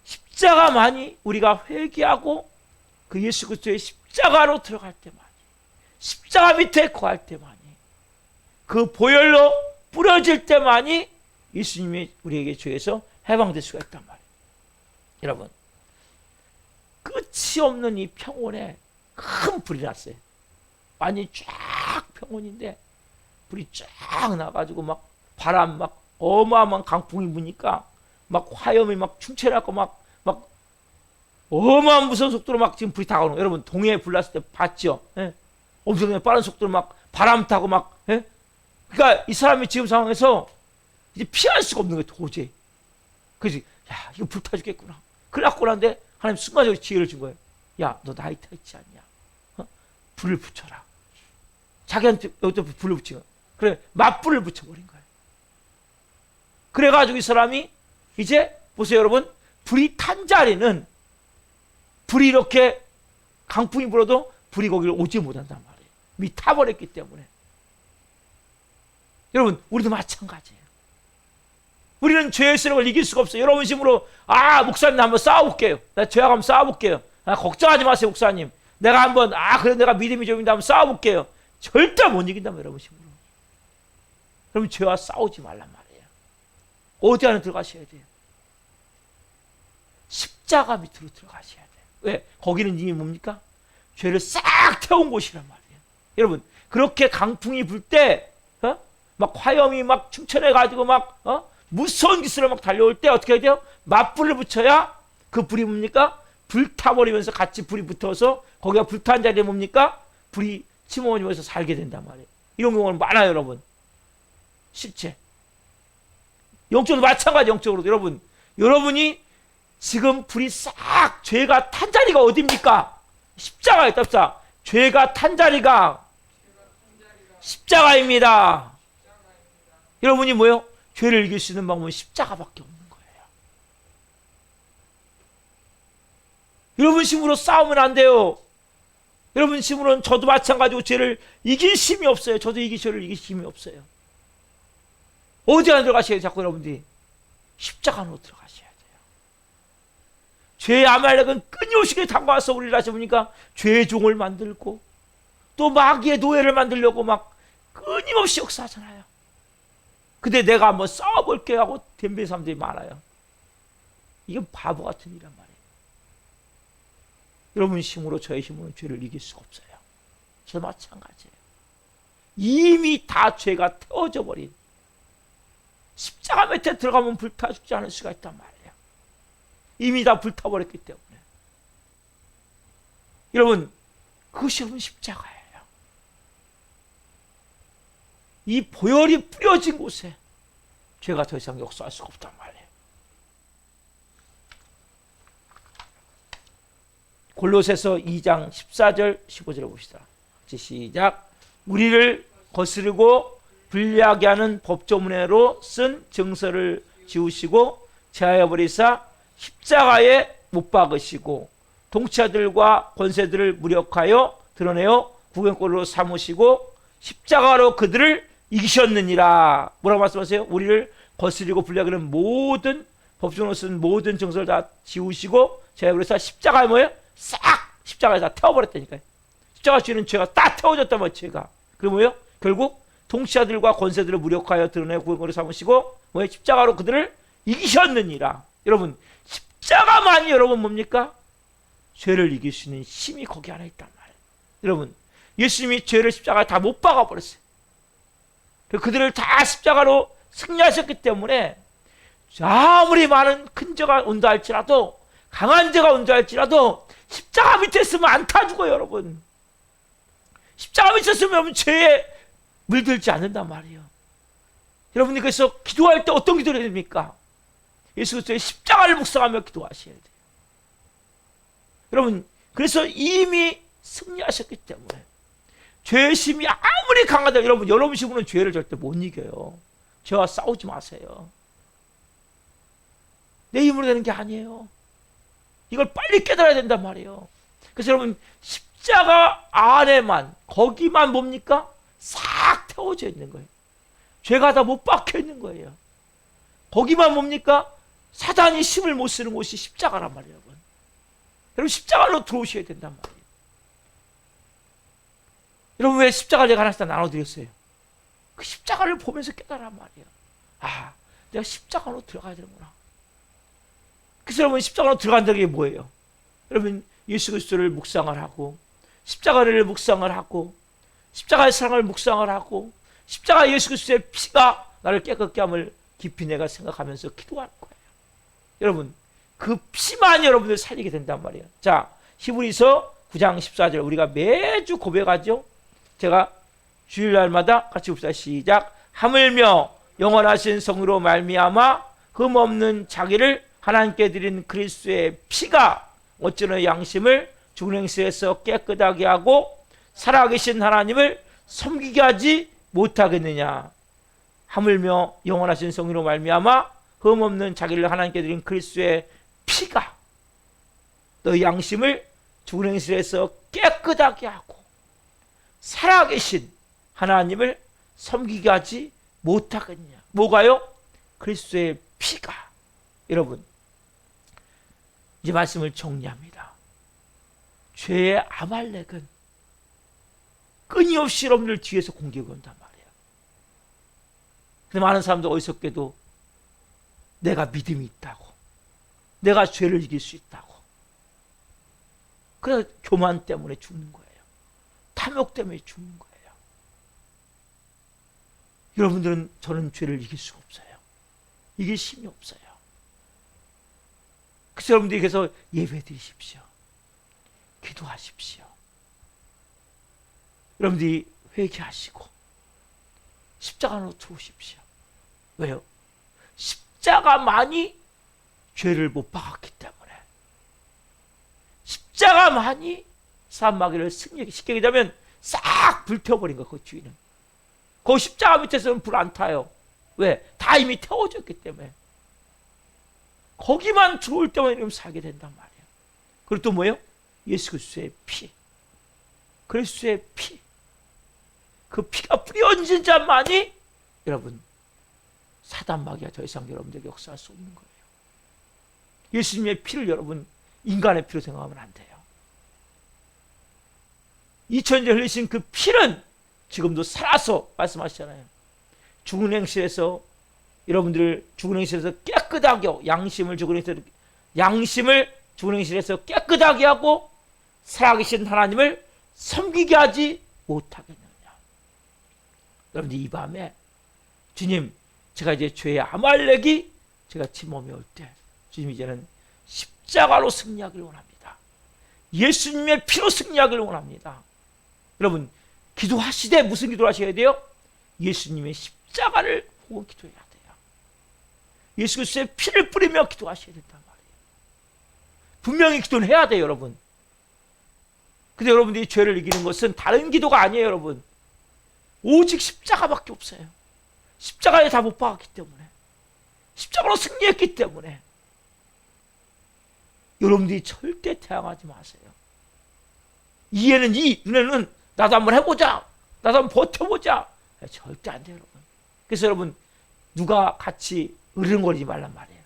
십자가만이 우리가 회개하고 그 예수 그리스도의 십자가로 들어갈 때만이, 십자가 밑에 거할 때만이, 그 보혈로 뿌려질 때만이 예수님이 우리에게 죄에서 해방될 수가 있단 말이에요. 여러분, 끝이 없는 이 평원에 큰 불이 났어요. 완전히 쫙 평원인데 불이 쫙 나가지고 막 바람 막 어마어마한 강풍이 부니까 막 화염이 막 충천해갖고 막 어마어마한 무서운 속도로 막 지금 불이 다가오는 거예요. 여러분 동해에 불 났을 때 봤죠? 예? 엄청나게 빠른 속도로 막 바람 타고 막 예? 그러니까 이 사람이 지금 상황에서 이제 피할 수가 없는 거예요. 도저히. 그래서 야 이거 불타 죽겠구나. 그래갖고 나는데 하나님 순간적으로 지혜를 준 거예요. 야 너 나이 타 있지 않냐? 불을 붙여라. 자기한테 여기다 불을 붙여. 그래 맞불을 붙여버린 거예요. 그래가지고 이 사람이 이제 보세요 여러분, 불이 탄 자리는 불이 이렇게 강풍이 불어도 불이 거기를 오지 못한단 말이에요. 이미 타버렸기 때문에. 여러분 우리도 마찬가지예요. 우리는 죄의 세력을 이길 수가 없어요. 여러분 심으로 목사님 한번 싸워볼게요. 나 죄하고 한번 싸워볼게요. 걱정하지 마세요 목사님. 내가 한번 그래 내가 믿음이 좀 있는데 한번 싸워볼게요. 절대 못 이긴다면 여러분 심으로. 여러분 죄와 싸우지 말란 말이에요. 어디 안에 들어가셔야 돼요? 십자가 밑으로 들어가셔야 돼요. 왜? 거기는 이미 뭡니까? 죄를 싹 태운 곳이란 말이에요. 여러분 그렇게 강풍이 불 때 막 화염이 막 충천해가지고 막 무서운 기수로 막 달려올 때 어떻게 해야 돼요? 맞불을 붙여야 그 불이 뭡니까? 불타버리면서 같이 불이 붙어서 거기가 불탄 자리에 뭡니까? 불이 침몰하면서 살게 된단 말이에요. 이런 경우는 많아요 여러분. 실제 영적으로 마찬가지. 영적으로도 여러분이 지금 불이 싹 죄가 탄 자리가 어디입니까? 십자가에 떴다. 죄가 탄 자리가 십자가입니다. 여러분이 뭐요? 죄를 이길 수 있는 방법은 십자가밖에 없는 거예요. 여러분 힘으로 싸우면 안 돼요. 여러분 힘으로는 저도 마찬가지로 죄를 이길 힘이 없어요. 저도 죄를 이길 힘이 없어요. 어디 안에 들어가셔야 돼요? 자꾸 여러분들이 십자가 안으로 들어가셔야 돼요. 죄의 아말렉은 끊임없이 다가와서 우리를 다시 보니까 죄의 종을 만들고 또 마귀의 노예를 만들려고 막 끊임없이 역사하잖아요. 근데 내가 한번 싸워볼게 하고 덤비는 사람들이 많아요. 이건 바보 같은 일이란 말이에요. 여러분 힘으로 저의 힘으로는 죄를 이길 수가 없어요. 저도 마찬가지예요. 이미 다 죄가 태워져 버린 십자가 밑에 들어가면 불타 죽지 않을 수가 있단 말이에요. 이미 다 불타버렸기 때문에. 여러분, 그것이 여러분 십자가예요. 이 보혈이 뿌려진 곳에 죄가 더 이상 역사할 수가 없단 말이에요. 골로새서 2장 14절 15절을 봅시다. 시작. 우리를 거스르고 불리하게 하는 법조문으로 쓴 증서를 지우시고 제하여 버리사 십자가에 못 박으시고 통치자들과 권세들을 무력하여 드러내어 구경거리로 삼으시고 십자가로 그들을 이기셨느니라. 뭐라고 말씀하세요? 우리를 거스리고 불리하게 하는 모든 법조문으로 쓴 모든 증서를 다 지우시고 제하여 버리사 십자가에 뭐예요? 싹 십자가에 다 태워버렸다니까요. 십자가 죄는 죄가 다 태워졌단 말이에요. 죄가. 그리고 뭐예요? 결국 통치자들과 권세들을 무력하여 드러내어 구경거리로 삼으시고 뭐예요? 십자가로 그들을 이기셨느니라. 여러분, 십자가만이 여러분 뭡니까? 죄를 이길 수 있는 힘이 거기 안에 있단 말이에요. 여러분, 예수님이 죄를 십자가에 다 못 박아버렸어요. 그들을 다 십자가로 승리하셨기 때문에 아무리 많은 큰 죄가 온다 할지라도, 강한 죄가 온다 할지라도 십자가 밑에 있으면 안 타 죽어요. 여러분, 십자가 밑에 있으면 죄에 물들지 않는단 말이에요. 여러분이 그래서 기도할 때 어떤 기도를 해야 됩니까? 예수 그리스도의 십자가를 묵상하며 기도하셔야 돼요. 여러분, 그래서 이미 승리하셨기 때문에 죄의 힘이 아무리 강하다, 여러분 힘으로는 죄를 절대 못 이겨요. 죄와 싸우지 마세요. 내 힘으로 되는 게 아니에요. 이걸 빨리 깨달아야 된단 말이에요. 그래서 여러분, 십자가 안에만, 거기만 뭡니까? 싹 태워져 있는 거예요. 죄가 다 못 박혀 있는 거예요. 거기만 뭡니까? 사단이 힘을 못 쓰는 곳이 십자가란 말이에요. 여러분, 십자가로 들어오셔야 된단 말이에요. 여러분, 왜 십자가를 제가 하나씩 다 나눠드렸어요? 그 십자가를 보면서 깨달란 말이에요. 아, 내가 십자가로 들어가야 되는구나. 그래서 여러분, 십자가로 들어간다는 게 뭐예요? 여러분, 예수 그리스도를 묵상을 하고, 십자가를 묵상을 하고, 십자가의 사랑을 묵상을 하고, 십자가 예수 그리스도의 피가 나를 깨끗게 함을 깊이 내가 생각하면서 기도하는 거예요. 여러분, 그 피만 여러분들 살리게 된단 말이에요. 자, 히브리서 9장 14절 우리가 매주 고백하죠. 제가 주일날마다 같이 봅시다. 시작. 하물며 영원하신 성으로 말미암아 흠없는 자기를 하나님께 드린 그리스도의 피가 어찌나 양심을 죽은 행실에서 깨끗하게 하고 살아계신 하나님을 섬기게 하지 못하겠느냐. 하물며 영원하신 성으로 말미암아 흠없는 자기를 하나님께 드린 그리스도의 피가 너희 양심을 죽은 행실에서 깨끗하게 하고 살아계신 하나님을 섬기게 하지 못하겠느냐. 뭐가요? 그리스도의 피가. 여러분, 이 말씀을 정리합니다. 죄의 아말렉은 끊임없이 여러분들 뒤에서 공격이 온단 말이에요. 근데 많은 사람들 어리석게도 내가 믿음이 있다고, 내가 죄를 이길 수 있다고, 그래서 교만 때문에 죽는 거예요. 탐욕 때문에 죽는 거예요. 여러분들은 저는 죄를 이길 수가 없어요. 이길 힘이 없어요. 그래서 여러분들이 그래서 예배 드리십시오. 기도하십시오. 여러분들이 회개하시고 십자가로 들어오십시오. 왜요? 십자가만이 죄를 못 박았기 때문에. 십자가만이 사마귀를 승리시키게 되면 싹 불태워버린 거예요. 그 주인은. 그 십자가 밑에서는 불 안 타요. 왜? 다 이미 태워졌기 때문에. 거기만 들어올 때만 이러면 살게 된단 말이에요. 그리고 또 뭐예요? 예수 그리스도의 피. 그리스도의 피. 그 피가 뿌려진 자만이 여러분 사단 마귀가 더 이상 여러분들에게 역사할 수 없는 거예요. 예수님의 피를 여러분 인간의 피로 생각하면 안 돼요. 2000년 흘리신 그 피는 지금도 살아서 말씀하시잖아요. 죽은 행실에서 여러분들 죽은 행실에서 깨끗하게 하고 양심을 죽은 행실에서 깨끗하게 하고 살아계신 하나님을 섬기게 하지 못하겠느냐. 여러분들 이 밤에 주님, 제가 이제 죄의 아말렉이 제가 침범해 올 때 주님 이제는 십자가로 승리하기를 원합니다. 예수님의 피로 승리하기를 원합니다. 여러분 기도하시되 무슨 기도를 하셔야 돼요? 예수님의 십자가를 보고 기도해야 돼요. 예수 그리스도의 피를 뿌리며 기도하셔야 된단 말이에요. 분명히 기도는 해야 돼요, 여러분. 근데 여러분들이 죄를 이기는 것은 다른 기도가 아니에요, 여러분. 오직 십자가밖에 없어요. 십자가에 다 못 박았기 때문에, 십자가로 승리했기 때문에 여러분들이 절대 태양하지 마세요. 이에는 이, 눈에는 나도 한번 해보자, 나도 한번 버텨보자. 절대 안 돼요, 여러분. 그래서 여러분 누가 같이 으르렁거리지 말란 말이에요.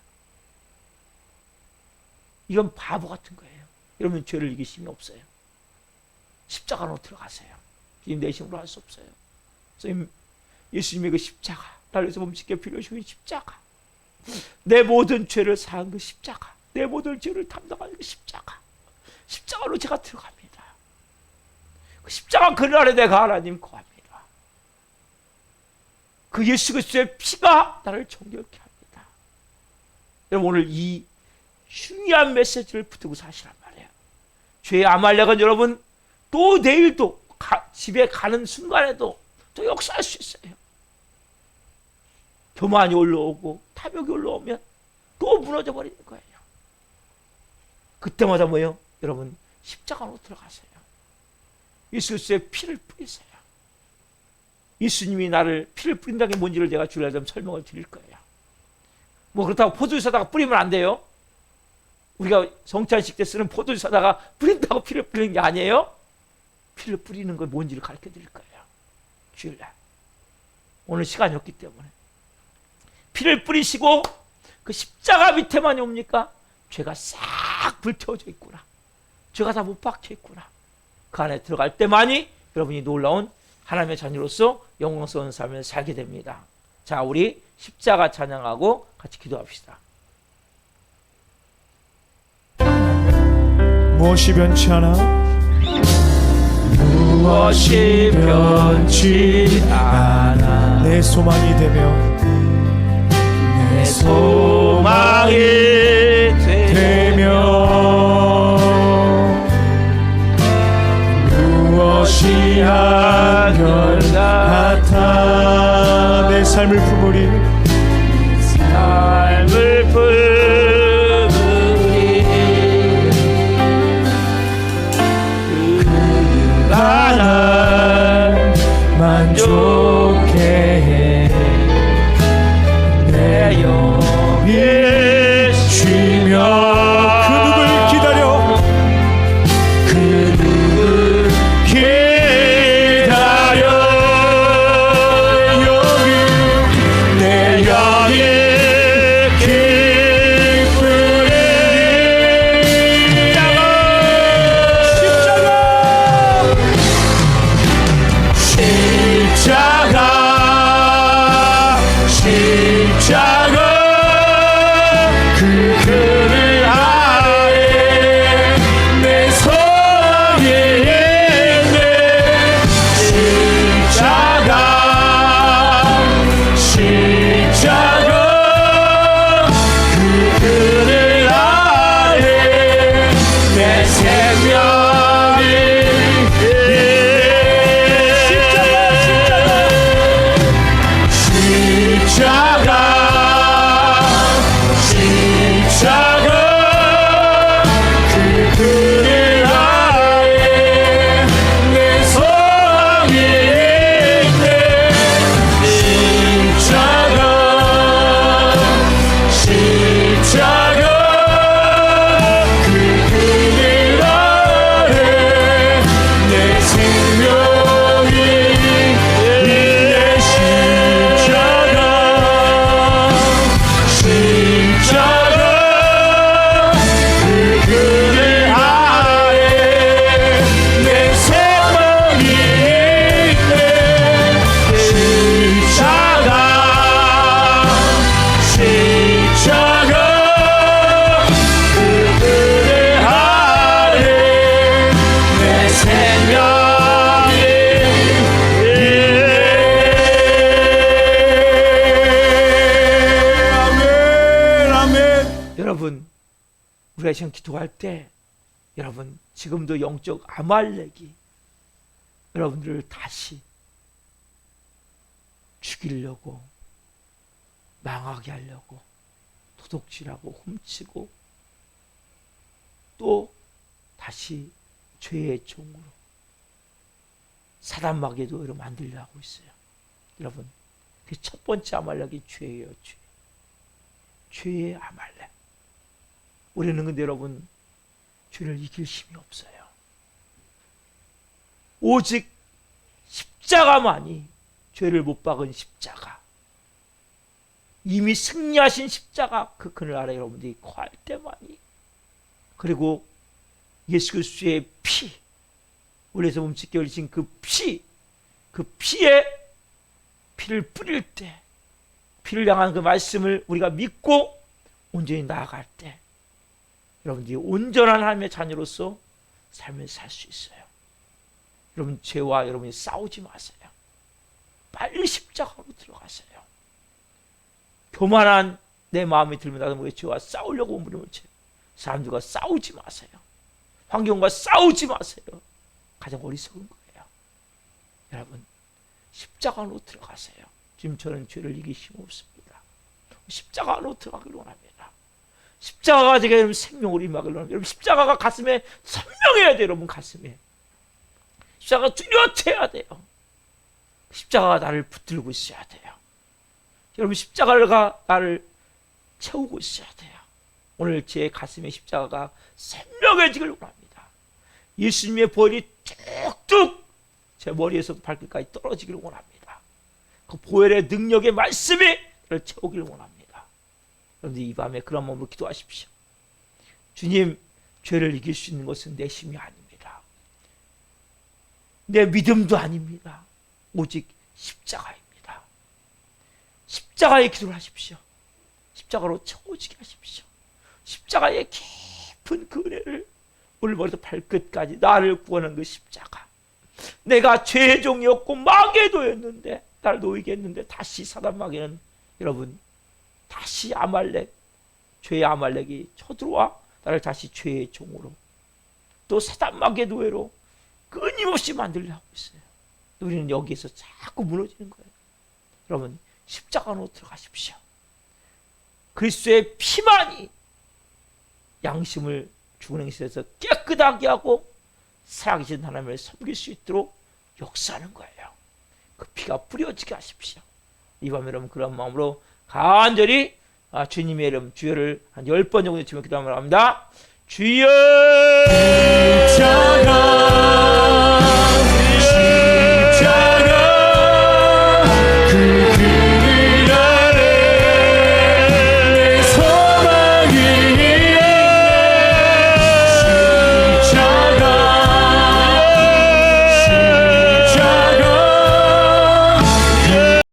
이건 바보 같은 거예요. 여러분 죄를 이길 힘이 없어요. 십자가로 들어가세요. 이 내 힘으로 할 수 없어요. 선생님, 예수님의 그 십자가, 나를 위해서 몸짓게 피를 흘리신 십자가, 내 모든 죄를 사한 그 십자가, 내 모든 죄를 담당한 그 십자가, 십자가로 제가 들어갑니다. 그 십자가 그날에 내가 하나님 거합니다. 그 예수 그리스도의 피가 나를 정결케 합니다. 여러분 오늘 이 중요한 메시지를 붙들고 사시란 말이에요. 죄의 아말렉은 여러분 또 내일도 집에 가는 순간에도 또 역사할 수 있어요. 교만이 올라오고 탐욕이 올라오면 또 무너져 버리는 거예요. 그때마다 뭐예요? 여러분 십자가로 들어가세요. 예수 그리스도의 피를 뿌리세요. 예수님이 나를 피를 뿌린다는 게 뭔지를 제가 주일날 좀 설명을 드릴 거예요. 뭐 그렇다고 포도주 사다가 뿌리면 안 돼요. 우리가 성찬식 때 쓰는 포도주 사다가 뿌린다고 피를 뿌리는 게 아니에요. 피를 뿌리는 건 뭔지를 가르쳐 드릴 거예요. 주일날. 오늘 시간이 없기 때문에. 피를 뿌리시고 그 십자가 밑에만이 옵니까? 죄가 싹 불태워져 있구나. 죄가 다 못 박혀 있구나. 그 안에 들어갈 때만이 여러분이 놀라운 하나님의 자녀로서 영광스러운 삶을 살게 됩니다. 자, 우리 십자가 찬양하고 같이 기도합시다. 무엇이 변치 않아? 무엇이 변치 않아. 내 소망이 되며 내 소망이 되며 무엇이 한결 같아. 내 삶을 품으리 삶을 품으리. 그가 날 만족해 해. 내 영에 쉬며 그 누굴 기다려 그 누굴 기다려 여기 내 영이 기쁘리. 십자가 그 그늘 아래 내 손이 있네. 십자가 그 그늘 아래 내 생명이 있네. 십자가 그 그늘 아래 내 소망이 있네. 십자가 그 그늘 아래 내 생명이 있네. 십자가 우리가 지금 기도할 때 여러분 지금도 영적 아말렉이 여러분들을 다시 죽이려고 망하게 하려고 도둑질하고 훔치고 또 다시 죄의 종으로 사단 마귀도 만들려 하고 있어요. 여러분 그 첫 번째 아말렉이 죄예요. 죄의 아말렉. 우리는 근데 여러분 죄를 이길 힘이 없어요. 오직 십자가만이 죄를 못 박은 십자가, 이미 승리하신 십자가 그 그늘 아래 여러분들이 거할 때만이, 그리고 예수 그리스도의 피, 우리에서 몸짓게 흘리신 그 피에 피를 뿌릴 때, 피를 향한 그 말씀을 우리가 믿고 온전히 나아갈 때 여러분들이 온전한 하나님의 자녀로서 삶을 살 수 있어요. 여러분 죄와 여러분이 싸우지 마세요. 빨리 십자가로 들어가세요. 교만한 내 마음이 들면 나도 모르게 죄와 싸우려고 몸부림을 쳐요. 사람들과 싸우지 마세요. 환경과 싸우지 마세요. 가장 어리석은 거예요. 여러분 십자가로 들어가세요. 지금 저는 죄를 이길 힘 없습니다. 십자가로 들어가기를 원합니다. 십자가가 제가 여러분 생명으로 임하기를 원합니다. 여러분 십자가가 가슴에 선명해야 돼요. 여러분 가슴에 십자가가 뚜렷해야 돼요. 십자가가 나를 붙들고 있어야 돼요. 여러분 십자가가 나를 채우고 있어야 돼요. 오늘 제 가슴에 십자가가 선명해지길 원합니다. 예수님의 보혈이 뚝뚝 제 머리에서 발끝까지 떨어지길 원합니다. 그 보혈의 능력의 말씀이 저를 채우길 원합니다. 여러분들 이 밤에 그런 마음으로 기도하십시오. 주님, 죄를 이길 수 있는 것은 내 힘이 아닙니다. 내 믿음도 아닙니다. 오직 십자가입니다. 십자가의 기도를 하십시오. 십자가로 채워지게 하십시오. 십자가의 깊은 그 은혜를 오늘 머리부터 발끝까지 나를 구원한 그 십자가, 내가 죄의 종이었고 마귀의 도였는데 나를 놓이게 했는데 다시 사단 마귀는 여러분 다시 아말렉, 죄의 아말렉이 쳐들어와 나를 다시 죄의 종으로 또 사단 마귀의 노예로 끊임없이 만들려 하고 있어요. 우리는 여기에서 자꾸 무너지는 거예요. 여러분 십자가로 들어가십시오. 그리스도의 피만이 양심을 죽은 행실에서 깨끗하게 하고 살아계신 하나님을 섬길 수 있도록 역사하는 거예요. 그 피가 뿌려지게 하십시오. 이 밤에 여러분 그런 마음으로 간절히 주님의 이름 주여를 한 10번 정도 치며 기도하면 합니다. 주여